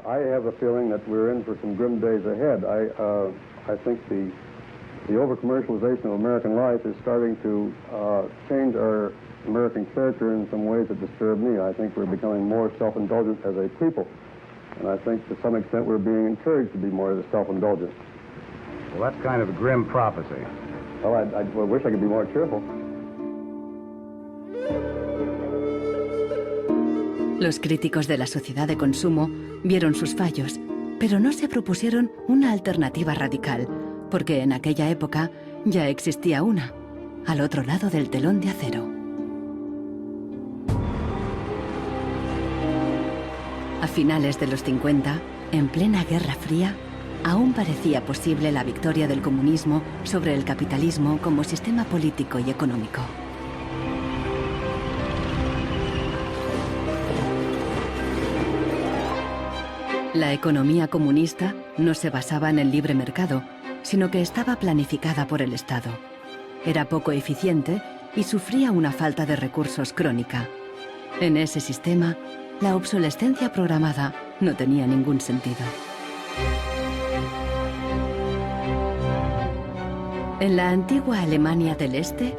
I have a feeling that we're in for some grim days ahead. I think the over-commercialization of American life is starting to change our American character in some ways that disturb me. I think we're becoming more self-indulgent as a people. And I think to some extent we're being encouraged to be more self-indulgent. Well, that's kind of a grim prophecy. Well, I wish I could be more cheerful. Los críticos de la sociedad de consumo vieron sus fallos, pero no se propusieron una alternativa radical, porque en aquella época ya existía una, al otro lado del telón de acero. A finales de los 50, en plena Guerra Fría, aún parecía posible la victoria del comunismo sobre el capitalismo como sistema político y económico. La economía comunista no se basaba en el libre mercado, sino que estaba planificada por el Estado. Era poco eficiente y sufría una falta de recursos crónica. En ese sistema, la obsolescencia programada no tenía ningún sentido. En la antigua Alemania del Este,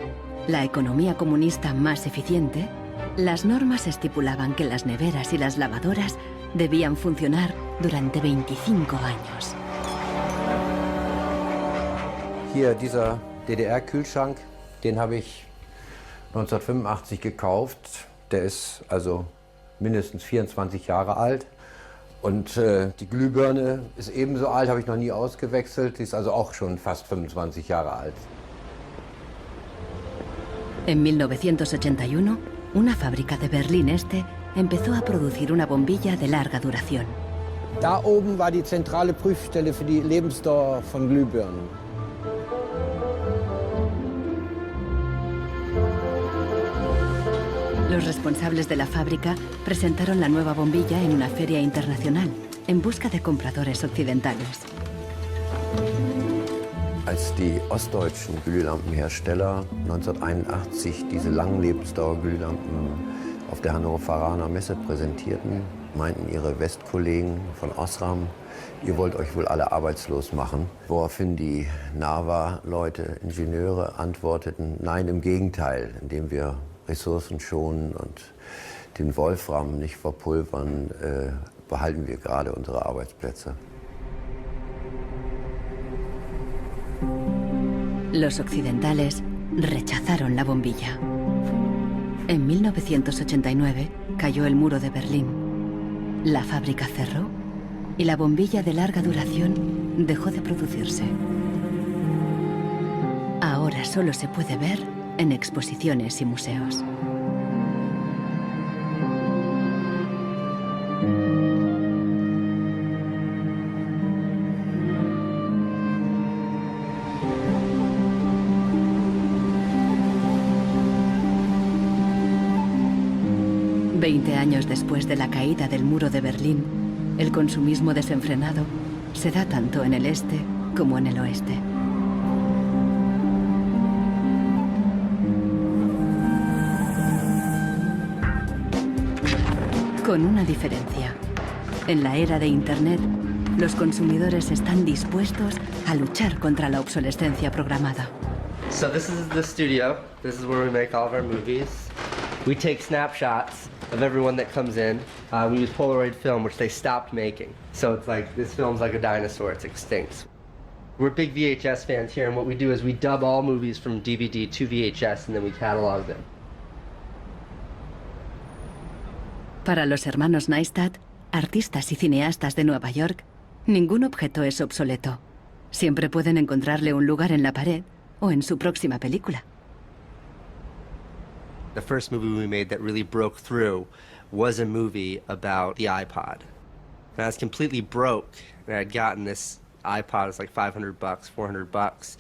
la economía comunista más eficiente, las normas estipulaban que las neveras y las lavadoras debían funcionar durante 25 años. Hier, dieser DDR-Kühlschrank, den habe ich 1985 gekauft. Der ist also mindestens 24 Jahre alt. Und die Glühbirne ist ebenso alt, habe ich noch nie ausgewechselt. Die ist also auch schon fast 25 Jahre alt. En 1981, una fábrica de Berlín Este empezó a producir una bombilla de larga duración. Da oben war die zentrale Prüfstelle für die Lebensdauer von Glühbirnen. Los responsables de la fábrica presentaron la nueva bombilla en una feria internacional, en busca de compradores occidentales. Als die ostdeutschen Glühlampenhersteller 1981 diese Langlebensdauerglühlampen auf der Hannoveraner Messe präsentierten, meinten ihre Westkollegen von Osram, ihr wollt euch wohl alle arbeitslos machen. Woraufhin die NAVA-Leute, Ingenieure, antworteten, nein, im Gegenteil, indem wir Ressourcen schonen und den Wolfram nicht verpulvern, behalten wir gerade unsere Arbeitsplätze. Los occidentales rechazaron la bombilla. En 1989 cayó el muro de Berlín. La fábrica cerró y la bombilla de larga duración dejó de producirse. Ahora solo se puede ver en exposiciones y museos. Veinte años después de la caída del muro de Berlín, el consumismo desenfrenado se da tanto en el este como en el oeste. Con una diferencia. En la era de Internet, los consumidores están dispuestos a luchar contra la obsolescencia programada. So this is the studio. This is where we make all of our movies. We take snapshots of everyone that comes in. We use Polaroid film, which they stopped making. So it's like, this film's like a dinosaur, it's extinct. We're big VHS fans here, and what we do is we dub all movies from DVD to VHS, and then we catalog them. Para los hermanos Neistat, artistas y cineastas de Nueva York, ningún objeto es obsoleto. Siempre pueden encontrarle un lugar en la pared o en su próxima película. The first movie we made that really broke through was a movie about the iPod. And I was completely broke, and I had gotten this iPod, it's like $500, $400,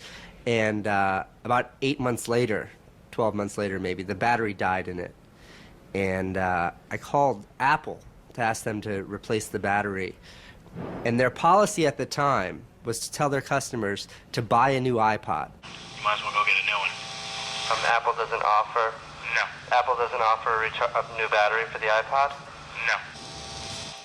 And about 8 months later, 12 months later maybe, the battery died in it. And I called Apple to ask them to replace the battery. And their policy at the time was to tell their customers to buy a new iPod. You might as well go get a new one. Apple doesn't offer? No. Apple doesn't offer a new battery for the iPod? No.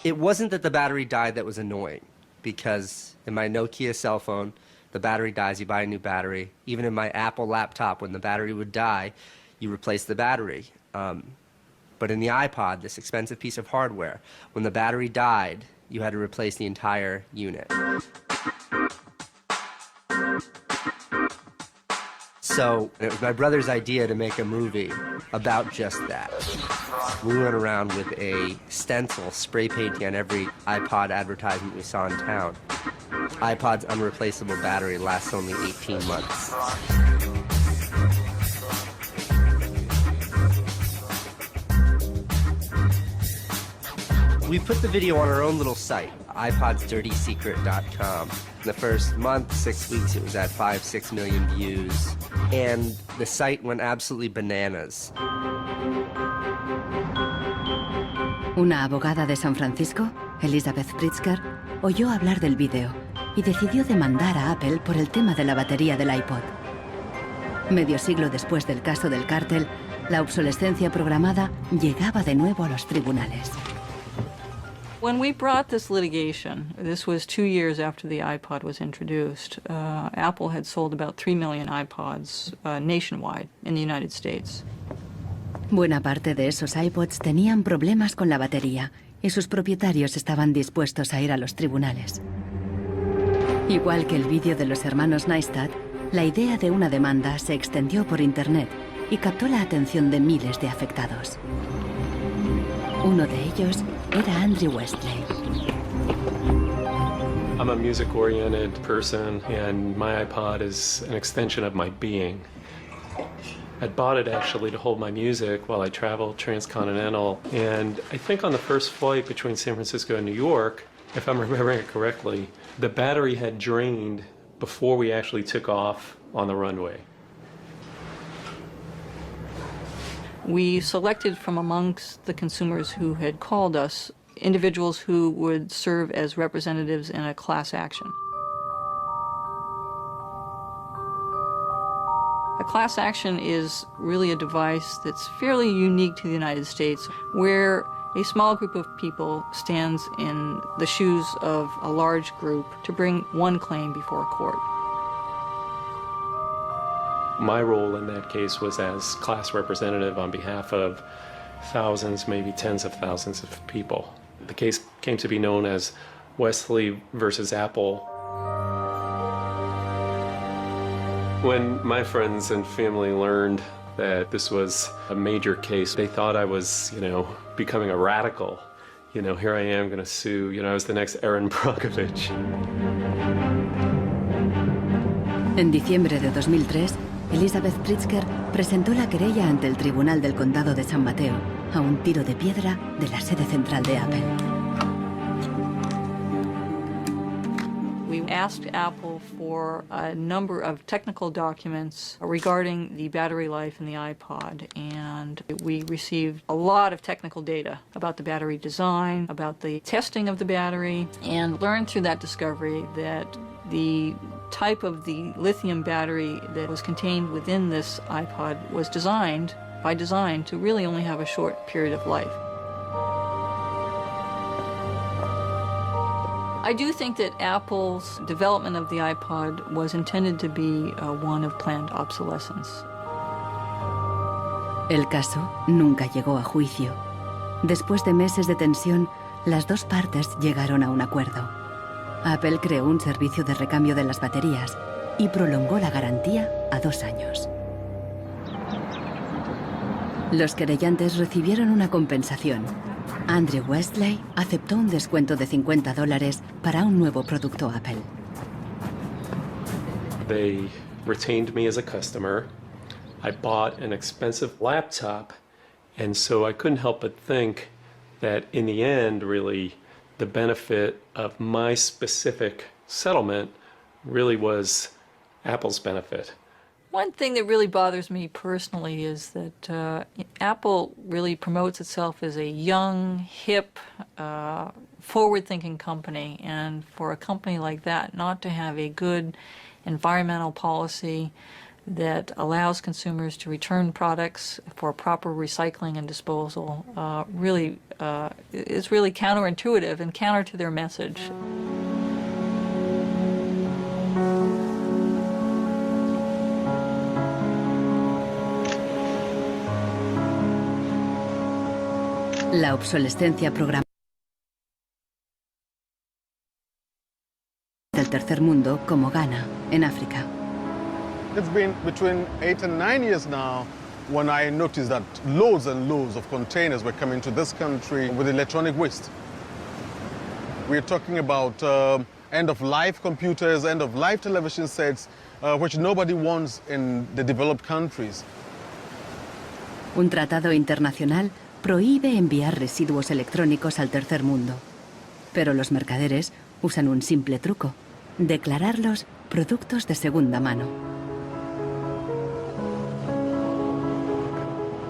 It wasn't that the battery died that was annoying, because in my Nokia cell phone, the battery dies, you buy a new battery. Even in my Apple laptop, when the battery would die, you replace the battery. But in the iPod, this expensive piece of hardware, when the battery died, you had to replace the entire unit. So it was my brother's idea to make a movie about just that. We went around with a stencil spray painting on every iPod advertisement we saw in town. iPod's unreplaceable battery lasts only 18 months. We put the video on our own little site, iPodsDirtySecret.com. In the first month, 6 weeks, it was at 5-6 million views. And the site went absolutely bananas. Una abogada de San Francisco, Elizabeth Pritzker, oyó hablar del vídeo y decidió demandar a Apple por el tema de la batería del iPod. Medio siglo después del caso del cártel, la obsolescencia programada llegaba de nuevo a los tribunales. When we brought this litigation, this was 2 years after the iPod was introduced, Apple had sold about 3 million iPods nationwide in the United States. Buena parte de esos iPods tenían problemas con la batería y sus propietarios estaban dispuestos a ir a los tribunales. Igual que el vídeo de los hermanos Neistat, la idea de una demanda se extendió por Internet y captó la atención de miles de afectados. Uno de ellos era Andrew Westley. I'm a music-oriented person, and my iPod is an extension of my being. I bought it actually to hold my music while I traveled transcontinental, and I think on the first flight between San Francisco and New York, if I'm remembering it correctly, the battery had drained before we actually took off on the runway. We selected from amongst the consumers who had called us individuals who would serve as representatives in a class action. A class action is really a device that's fairly unique to the United States, where a small group of people stands in the shoes of a large group to bring one claim before a court. My role in that case was as class representative on behalf of thousands, maybe tens of thousands of people. The case came to be known as Westley versus Apple. When my friends and family learned that this was a major case, they thought I was, becoming a radical. Here I am going to sue, I was the next Erin Brockovich. En diciembre de 2003, Elizabeth Pritzker presentó la querella ante el Tribunal del Condado de San Mateo, a un tiro de piedra de la sede central de Apple. We asked Apple for a number of technical documents regarding the battery life in the iPod, and we received a lot of technical data about the battery design, about the testing of the battery, and learned through that discovery that the type of the lithium battery that was contained within this iPod was designed, by design, to really only have a short period of life. I do think that Apple's development of the iPod was intended to be one of planned obsolescence. El caso nunca llegó a juicio. Después de meses de tensión, las dos partes llegaron a un acuerdo. Apple creó un servicio de recambio de las baterías y prolongó la garantía a 2 años. Los querellantes recibieron una compensación. Andrew Westley aceptó un descuento de $50 para un nuevo producto Apple. They retained me as a customer. I bought an expensive laptop, and so I couldn't help but think that in the end, really, the benefit of my specific settlement really was Apple's benefit. One thing that really bothers me personally is that Apple really promotes itself as a young, hip, forward-thinking company, and for a company like that not to have a good environmental policy that allows consumers to return products for proper recycling and disposal is really counterintuitive and counter to their message. La obsolescencia programada del tercer mundo, como Ghana, en África. It's been between 8 and 9 years now when I noticed that loads and loads of containers were coming to this country with electronic waste. We're talking about end-of-life computers, end-of-life television sets, which nobody wants in the developed countries. Un tratado internacional prohíbe enviar residuos electrónicos al tercer mundo. Pero los mercaderes usan un simple truco: declararlos productos de segunda mano.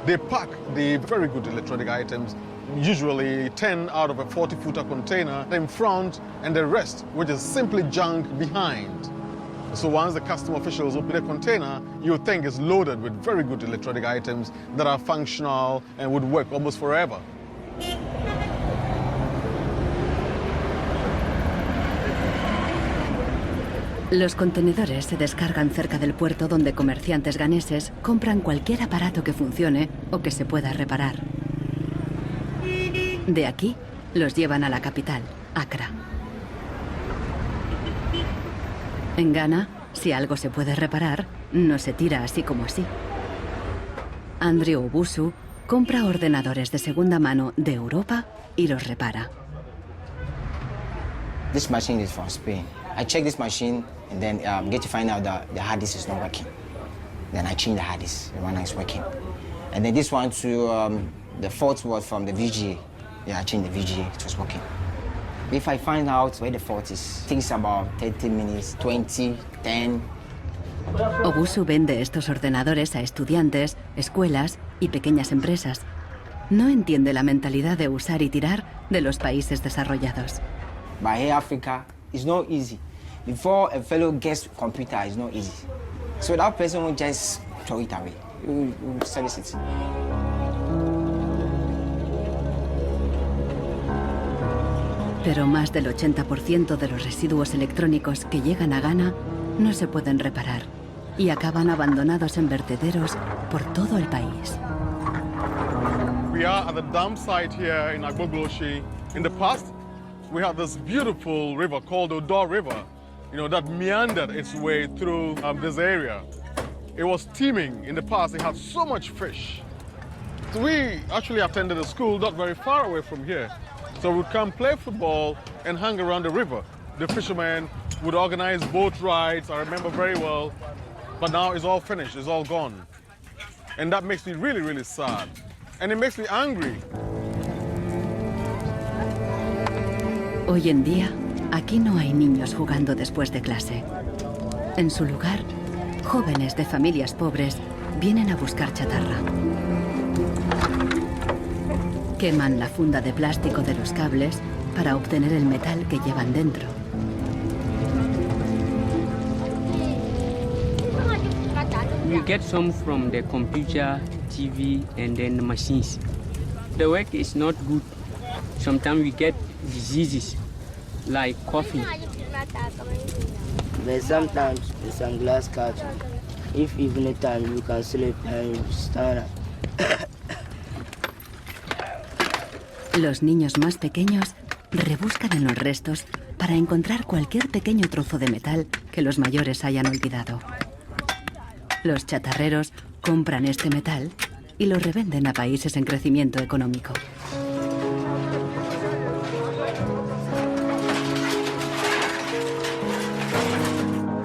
They pack the very good electronic items, usually 10 out of a 40-footer container, in front, and the rest, which is simply junk, behind. So once the custom officials open a container, you think it's loaded with very good electronic items that are functional and would work almost forever. Los contenedores se descargan cerca del puerto donde comerciantes ganeses compran cualquier aparato que funcione o que se pueda reparar. De aquí los llevan a la capital, Accra. En Ghana, si algo se puede reparar, no se tira así como así. Andrew Obusu compra ordenadores de segunda mano de Europa y los repara. This machine is from Spain. I check this machine and then get to find out that the hard disk is not working. Then I change the hard disk, the one is working. And then this one to the fault was from the VGA. Yeah, I changed the VGA, it was working. If I find out where the fault is, it takes about 30 minutes, 20, 10. Obusu vende estos ordenadores a estudiantes, escuelas y pequeñas empresas. No entiende la mentalidad de usar y tirar de los países desarrollados. But here Africa, it's not easy. Before a fellow gets computer, it's not easy. So that person will just throw it away. Will service it. Pero más del 80% de los residuos electrónicos que llegan a Ghana no se pueden reparar y acaban abandonados en vertederos por todo el país. We are at the dump site here in Agbogloshi. In the past, we had this beautiful river called Odor River, that meandered its way through this area. It was teeming in the past. It had so much fish. So we actually attended a school not very far away from here. So we'd come play football and hang around the river. The fishermen would organize boat rides, I remember very well. But now it's all finished, it's all gone. And that makes me really, really sad. And it makes me angry. Hoy en día, aquí no hay niños jugando después de clase. En su lugar, jóvenes de familias pobres vienen a buscar chatarra. Queman la funda de plástico de los cables para obtener el metal que llevan dentro. We get some from the computer, TV, and then the machines. The work is not good. Sometimes we get diseases like coughing. But sometimes some glass catch. If evening time you can sleep and stand up. Los niños más pequeños rebuscan en los restos para encontrar cualquier pequeño trozo de metal que los mayores hayan olvidado. Los chatarreros compran este metal y lo revenden a países en crecimiento económico.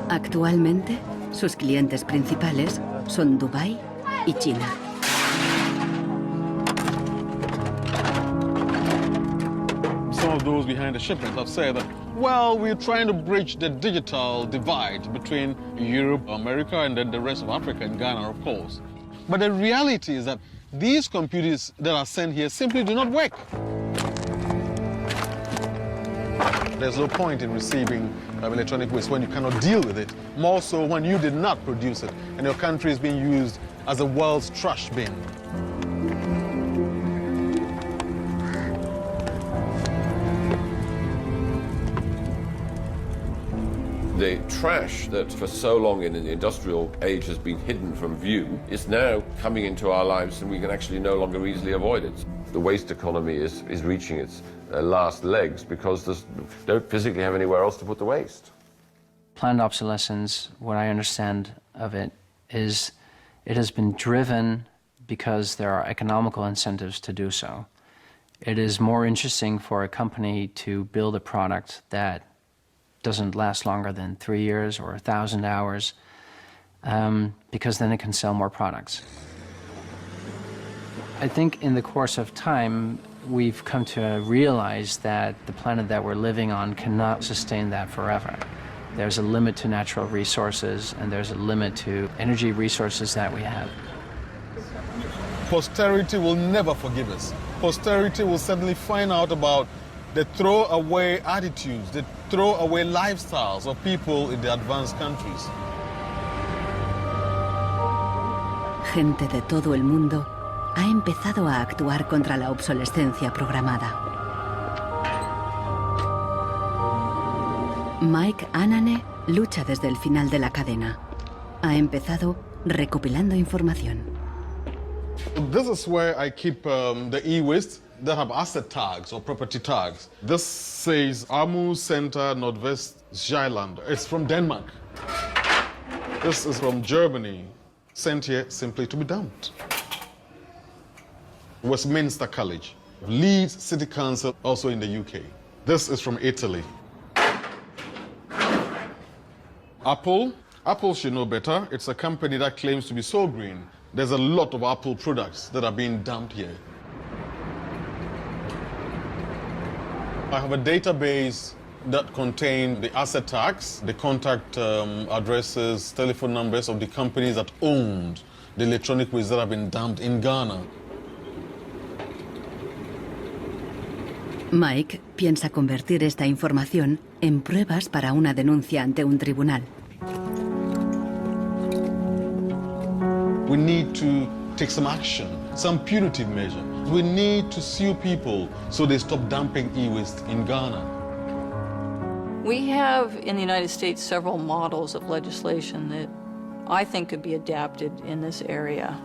Actualmente, sus clientes principales son Dubái y China. Some of those behind the shipments have said that, well, we're trying to bridge the digital divide between Europe, America, and then the rest of Africa, and Ghana, of course. But the reality is that these computers that are sent here simply do not work. There's no point in receiving electronic waste when you cannot deal with it, more so when you did not produce it and your country is being used as the world's trash bin. The trash that for so long in the industrial age has been hidden from view is now coming into our lives, and we can actually no longer easily avoid it. The waste economy is reaching its last legs because they don't physically have anywhere else to put the waste. Planned obsolescence, what I understand of it, is it has been driven because there are economical incentives to do so. It is more interesting for a company to build a product that doesn't last longer than 3 years or 1,000 hours, because then it can sell more products. I think in the course of time, we've come to realize that the planet that we're living on cannot sustain that forever. There's a limit to natural resources, and there's a limit to energy resources that we have. Posterity will never forgive us. Posterity will suddenly find out about the throwaway attitudes, the throwaway lifestyles of people in the advanced countries. Gente de todo el mundo ha empezado a actuar contra la obsolescencia programada. Mike Anane lucha desde el final de la cadena. Ha empezado recopilando información. This is where I keep the e-waste that have asset tags or property tags. This says Amu Center Nordvest Zeeland. It's from Denmark. This is from Germany, sent here simply to be dumped. Westminster College, Leeds City Council, also in the UK. This is from Italy. Apple should know better. It's a company that claims to be so green. There's a lot of Apple products that are being dumped here. I have a database that contains the asset tags, the contact addresses, telephone numbers of the companies that owned the electronic waste that have been dumped in Ghana. Mike piensa convertir esta información en pruebas para una denuncia ante un tribunal. We need to take some action, some punitive measure. We need to sue people so they stop dumping e-waste in Ghana. We have in the United States several models of legislation that I think could be adapted in this area.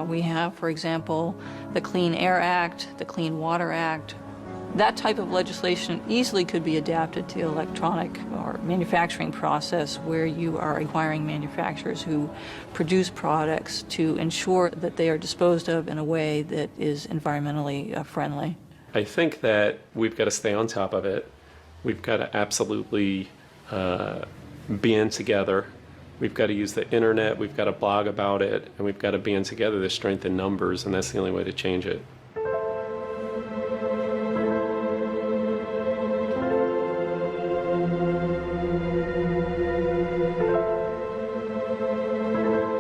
We have, for example, the Clean Air Act, the Clean Water Act. That type of legislation easily could be adapted to the electronic or manufacturing process where you are requiring manufacturers who produce products to ensure that they are disposed of in a way that is environmentally friendly. I think that we've got to stay on top of it. We've got to absolutely band together. We've got to use the internet, we've got to blog about it, and we've got to band together the strength in numbers, and that's the only way to change it.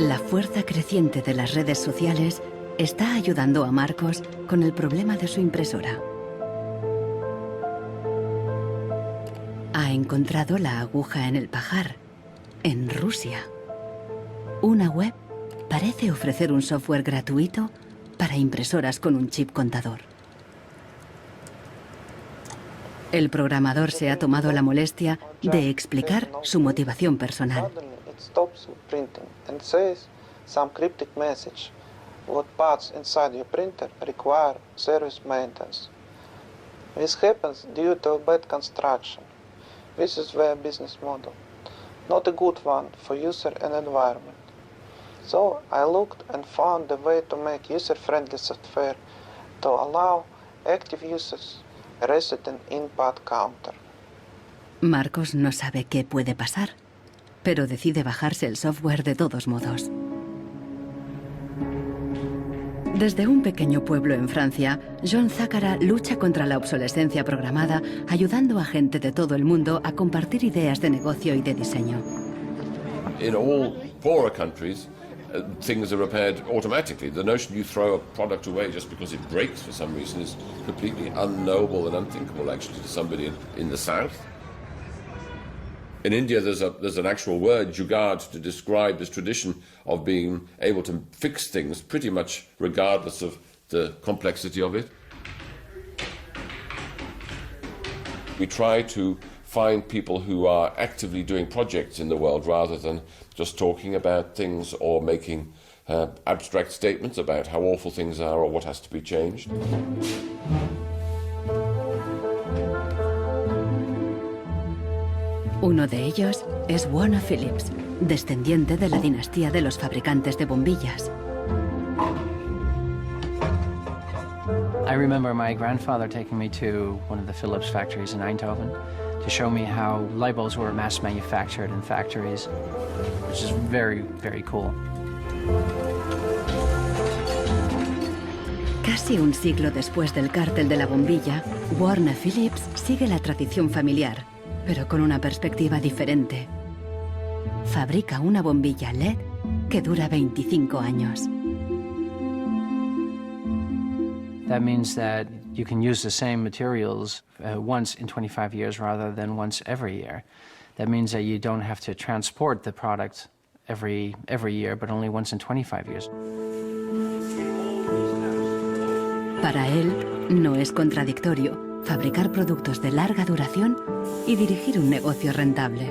La fuerza creciente de las redes sociales está ayudando a Marcos con el problema de su impresora. Ha encontrado la aguja en el pajar, en Rusia. Una web parece ofrecer un software gratuito para impresoras con un chip contador. El programador se ha tomado la molestia de explicar su motivación personal. Stops printing and says some cryptic message. What parts inside your printer require service maintenance. This happens due to a bad construction. This is their business model. Not a good one for user and environment. So I looked and found a way to make user-friendly software to allow active users reset an input counter. Marcos no sabe qué puede pasar, pero decide bajarse el software de todos modos. Desde un pequeño pueblo en Francia, John Zacara lucha contra la obsolescencia programada, ayudando a gente de todo el mundo a compartir ideas de negocio y de diseño. In all poorer countries, things are repaired automatically. The notion you throw a product away just because it breaks for some reason is completely unknowable and unthinkable, actually, to somebody in the south. In India, there's an actual word, jugaad, to describe this tradition of being able to fix things pretty much regardless of the complexity of it. We try to find people who are actively doing projects in the world rather than just talking about things or making abstract statements about how awful things are or what has to be changed. Uno de ellos es Warner Phillips, descendiente de la dinastía de los fabricantes de bombillas. I remember my grandfather taking me to one of the Philips factories in Eindhoven to show me how light bulbs were mass manufactured in factories, which is very, very cool. Casi un siglo después del cártel de la bombilla, Warner Phillips sigue la tradición familiar, pero con una perspectiva diferente. Fabrica una bombilla LED que dura 25 años. That means that you can use the same materials once in 25 years rather than once every year. That means that you don't have to transport the product every year, but only once in 25 years. Para él, no es contradictorio fabricar productos de larga duración y dirigir un negocio rentable.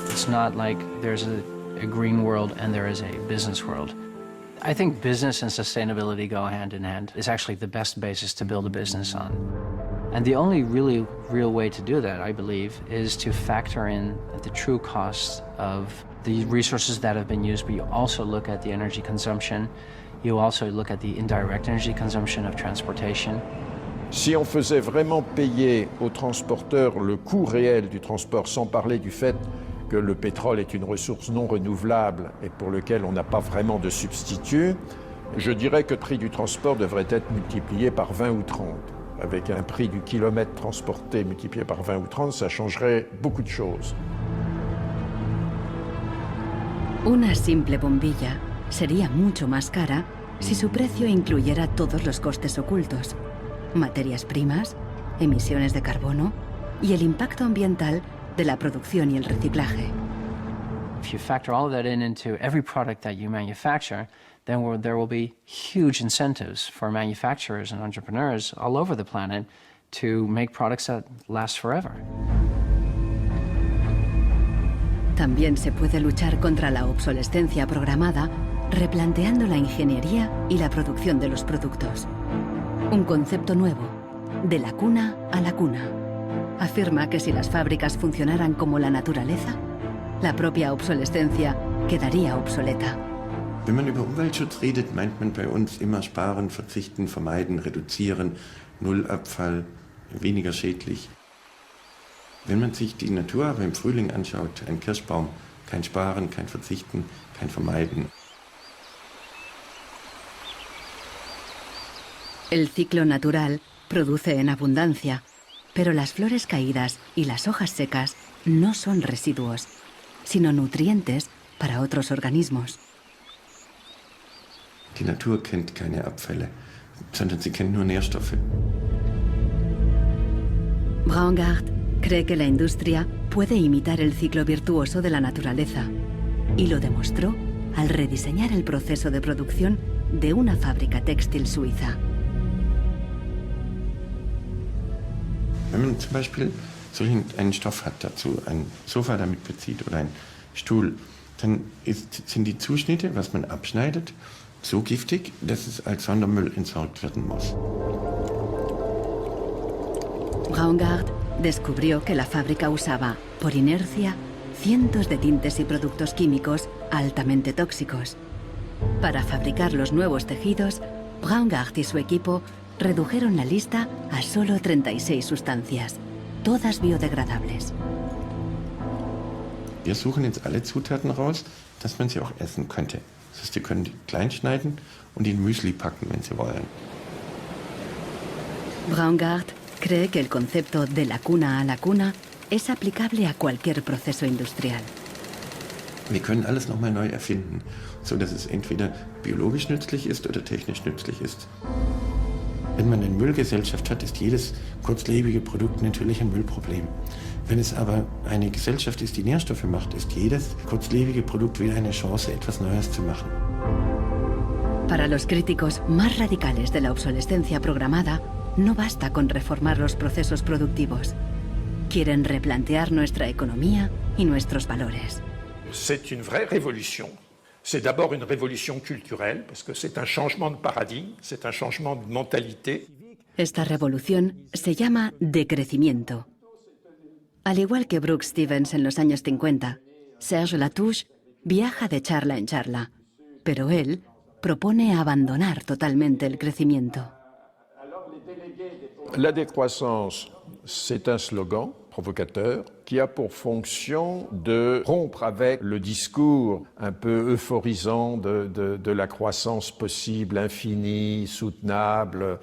It's not like there's a green world and there is a business world. I think business and sustainability go hand in hand. It's actually the best basis to build a business on. And the only really real way to do that, I believe, is to factor in the true cost of the resources that have been used, but you also look at the energy consumption. You also look at the indirect energy consumption of transportation. Si on faisait vraiment payer aux transporteurs le coût réel du transport, sans parler du fait que le pétrole est une ressource non renouvelable et pour lequel on n'a pas vraiment de substitut, je dirais que le prix du transport devrait être multiplié par 20 ou 30. Avec un prix du kilomètre transporté multiplié par 20 ou 30, ça changerait beaucoup de choses. Una simple bombilla sería mucho más cara si su precio incluyera todos los costes ocultos, materias primas, emisiones de carbono y el impacto ambiental de la producción y el reciclaje. If you factor all of that into every product that you manufacture, then there will be huge incentives for manufacturers and entrepreneurs all over the planet to make products that last forever. También se puede luchar contra la obsolescencia programada replanteando la ingeniería y la producción de los productos. Un concepto nuevo, de la cuna a la cuna. Afirma que si las fábricas funcionaran como la naturaleza, la propia obsolescencia quedaría obsoleta. Wenn man über Umweltschutz redet, meint man bei uns immer sparen, verzichten, vermeiden, reduzieren, Nullabfall, weniger schädlich. Wenn man sich die Natur aber im Frühling anschaut, ein Kirschbaum, kein Sparen, kein Verzichten, kein Vermeiden. El ciclo natural produce en abundancia, pero las flores caídas y las hojas secas no son residuos, sino nutrientes para otros organismos. Die Natur kennt keine Abfälle, sondern sie kennt nur Nährstoffe. Braungart cree que la industria puede imitar el ciclo virtuoso de la naturaleza y lo demostró al rediseñar el proceso de producción de una fábrica textil suiza. Wenn man zum Beispiel einen Stoff hat, dazu ein Sofa damit bezieht oder einen Stuhl, dann sind die Zuschnitte, was man abschneidet, so giftig, dass es als Sondermüll entsorgt werden muss. Braungart descubrió que la fábrica usaba, por inercia, cientos de tintes y productos químicos altamente tóxicos. Para fabricar los nuevos tejidos, Braungart y su equipo redujeron la lista a solo 36 sustancias, todas biodegradables. Wir suchen jetzt alle Zutaten raus, dass man sie auch essen könnte. Das heißt, Sie können die klein schneiden und in Müsli packen, wenn Sie wollen. Braungart cree que el concepto de la cuna a la cuna es aplicable a cualquier proceso industrial. Wir können alles nochmal neu erfinden, sodass es entweder biologisch nützlich ist oder technisch nützlich ist. Wenn man eine Müllgesellschaft hat, ist jedes kurzlebige Produkt natürlich ein Müllproblem. Wenn es aber eine Gesellschaft ist, die Nährstoffe macht, ist jedes kurzlebige Produkt wieder eine Chance, etwas Neues zu machen. Para los críticos más radicales de la obsolescencia programada, no basta con reformar los procesos productivos. Quieren replantear nuestra economía y nuestros valores. C'est une vraie révolution. C'est d'abord une révolution culturelle, parce que c'est un changement de paradigme, c'est un changement de mentalité. Esta revolución se llama decrecimiento. Al igual que Brooks Stevens en los años 50, Serge Latouche viaja de charla en charla, pero él propone abandonar totalmente el crecimiento. La décroissance, c'est un slogan provocateur qui a pour fonction de rompre avec le discours un peu euphorisant de la croissance possible, infinie, soutenable,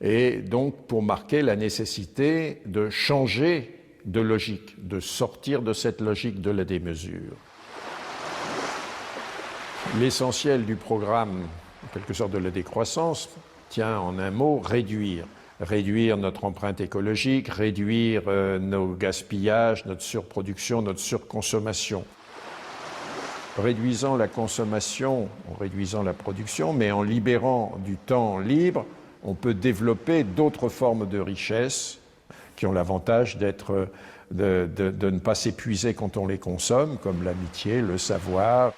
et donc pour marquer la nécessité de changer de logique, de sortir de cette logique de la démesure. L'essentiel du programme, en quelque sorte de la décroissance, tient en un mot réduire. Réduire notre empreinte écologique, réduire nos gaspillages, notre surproduction, notre surconsommation. Réduisant la consommation, en réduisant la production, mais en libérant du temps libre, on peut développer d'autres formes de richesse qui ont l'avantage d'être, de ne pas s'épuiser quand on les consomme, comme l'amitié, le savoir.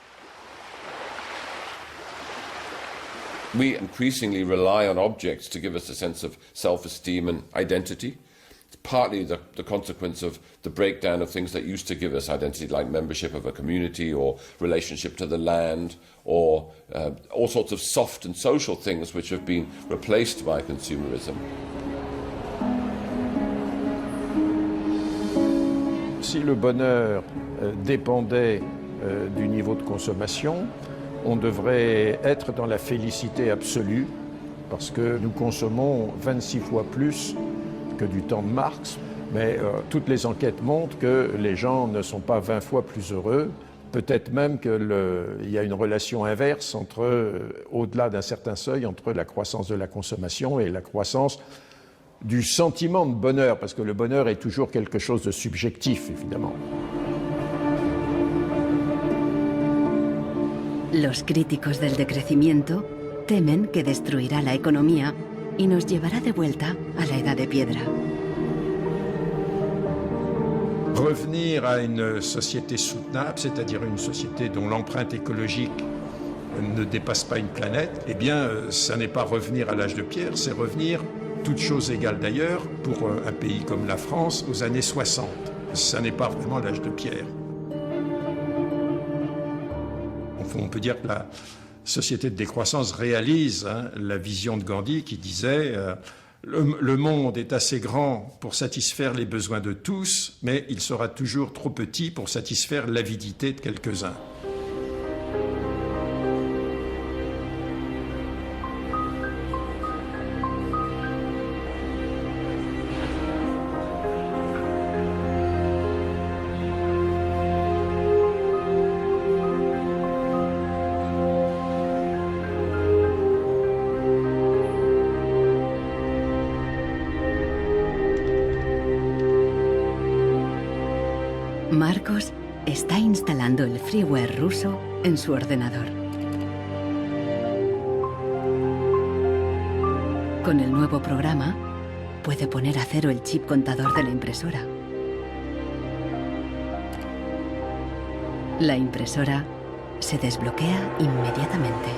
We increasingly rely on objects to give us a sense of self-esteem and identity. It's partly the consequence of the breakdown of things that used to give us identity, like membership of a community or relationship to the land, or all sorts of soft and social things which have been replaced by consumerism. Si le bonheur dépendait du niveau de consommation, on devrait être dans la félicité absolue, parce que nous consommons 26 fois plus que du temps de Marx, mais toutes les enquêtes montrent que les gens ne sont pas 20 fois plus heureux, peut-être même qu'il y a une relation inverse au-delà d'un certain seuil, entre la croissance de la consommation et la croissance du sentiment de bonheur, parce que le bonheur est toujours quelque chose de subjectif, évidemment. Los críticos del decrecimiento temen que destruirá la economía y nos llevará de vuelta a la edad de piedra. Revenir à une société soutenable, c'est-à-dire une société dont l'empreinte écologique ne dépasse pas une planète, eh bien, ça n'est pas revenir à l'âge de pierre, c'est revenir, toutes choses égales d'ailleurs, pour un pays comme la France, aux années 60. Ça n'est pas vraiment l'âge de pierre. On peut dire que la société de décroissance réalise la vision de Gandhi qui disait le monde est assez grand pour satisfaire les besoins de tous, mais il sera toujours trop petit pour satisfaire l'avidité de quelques-uns. Marcos está instalando el freeware ruso en su ordenador. Con el nuevo programa, puede poner a cero el chip contador de la impresora. La impresora se desbloquea inmediatamente.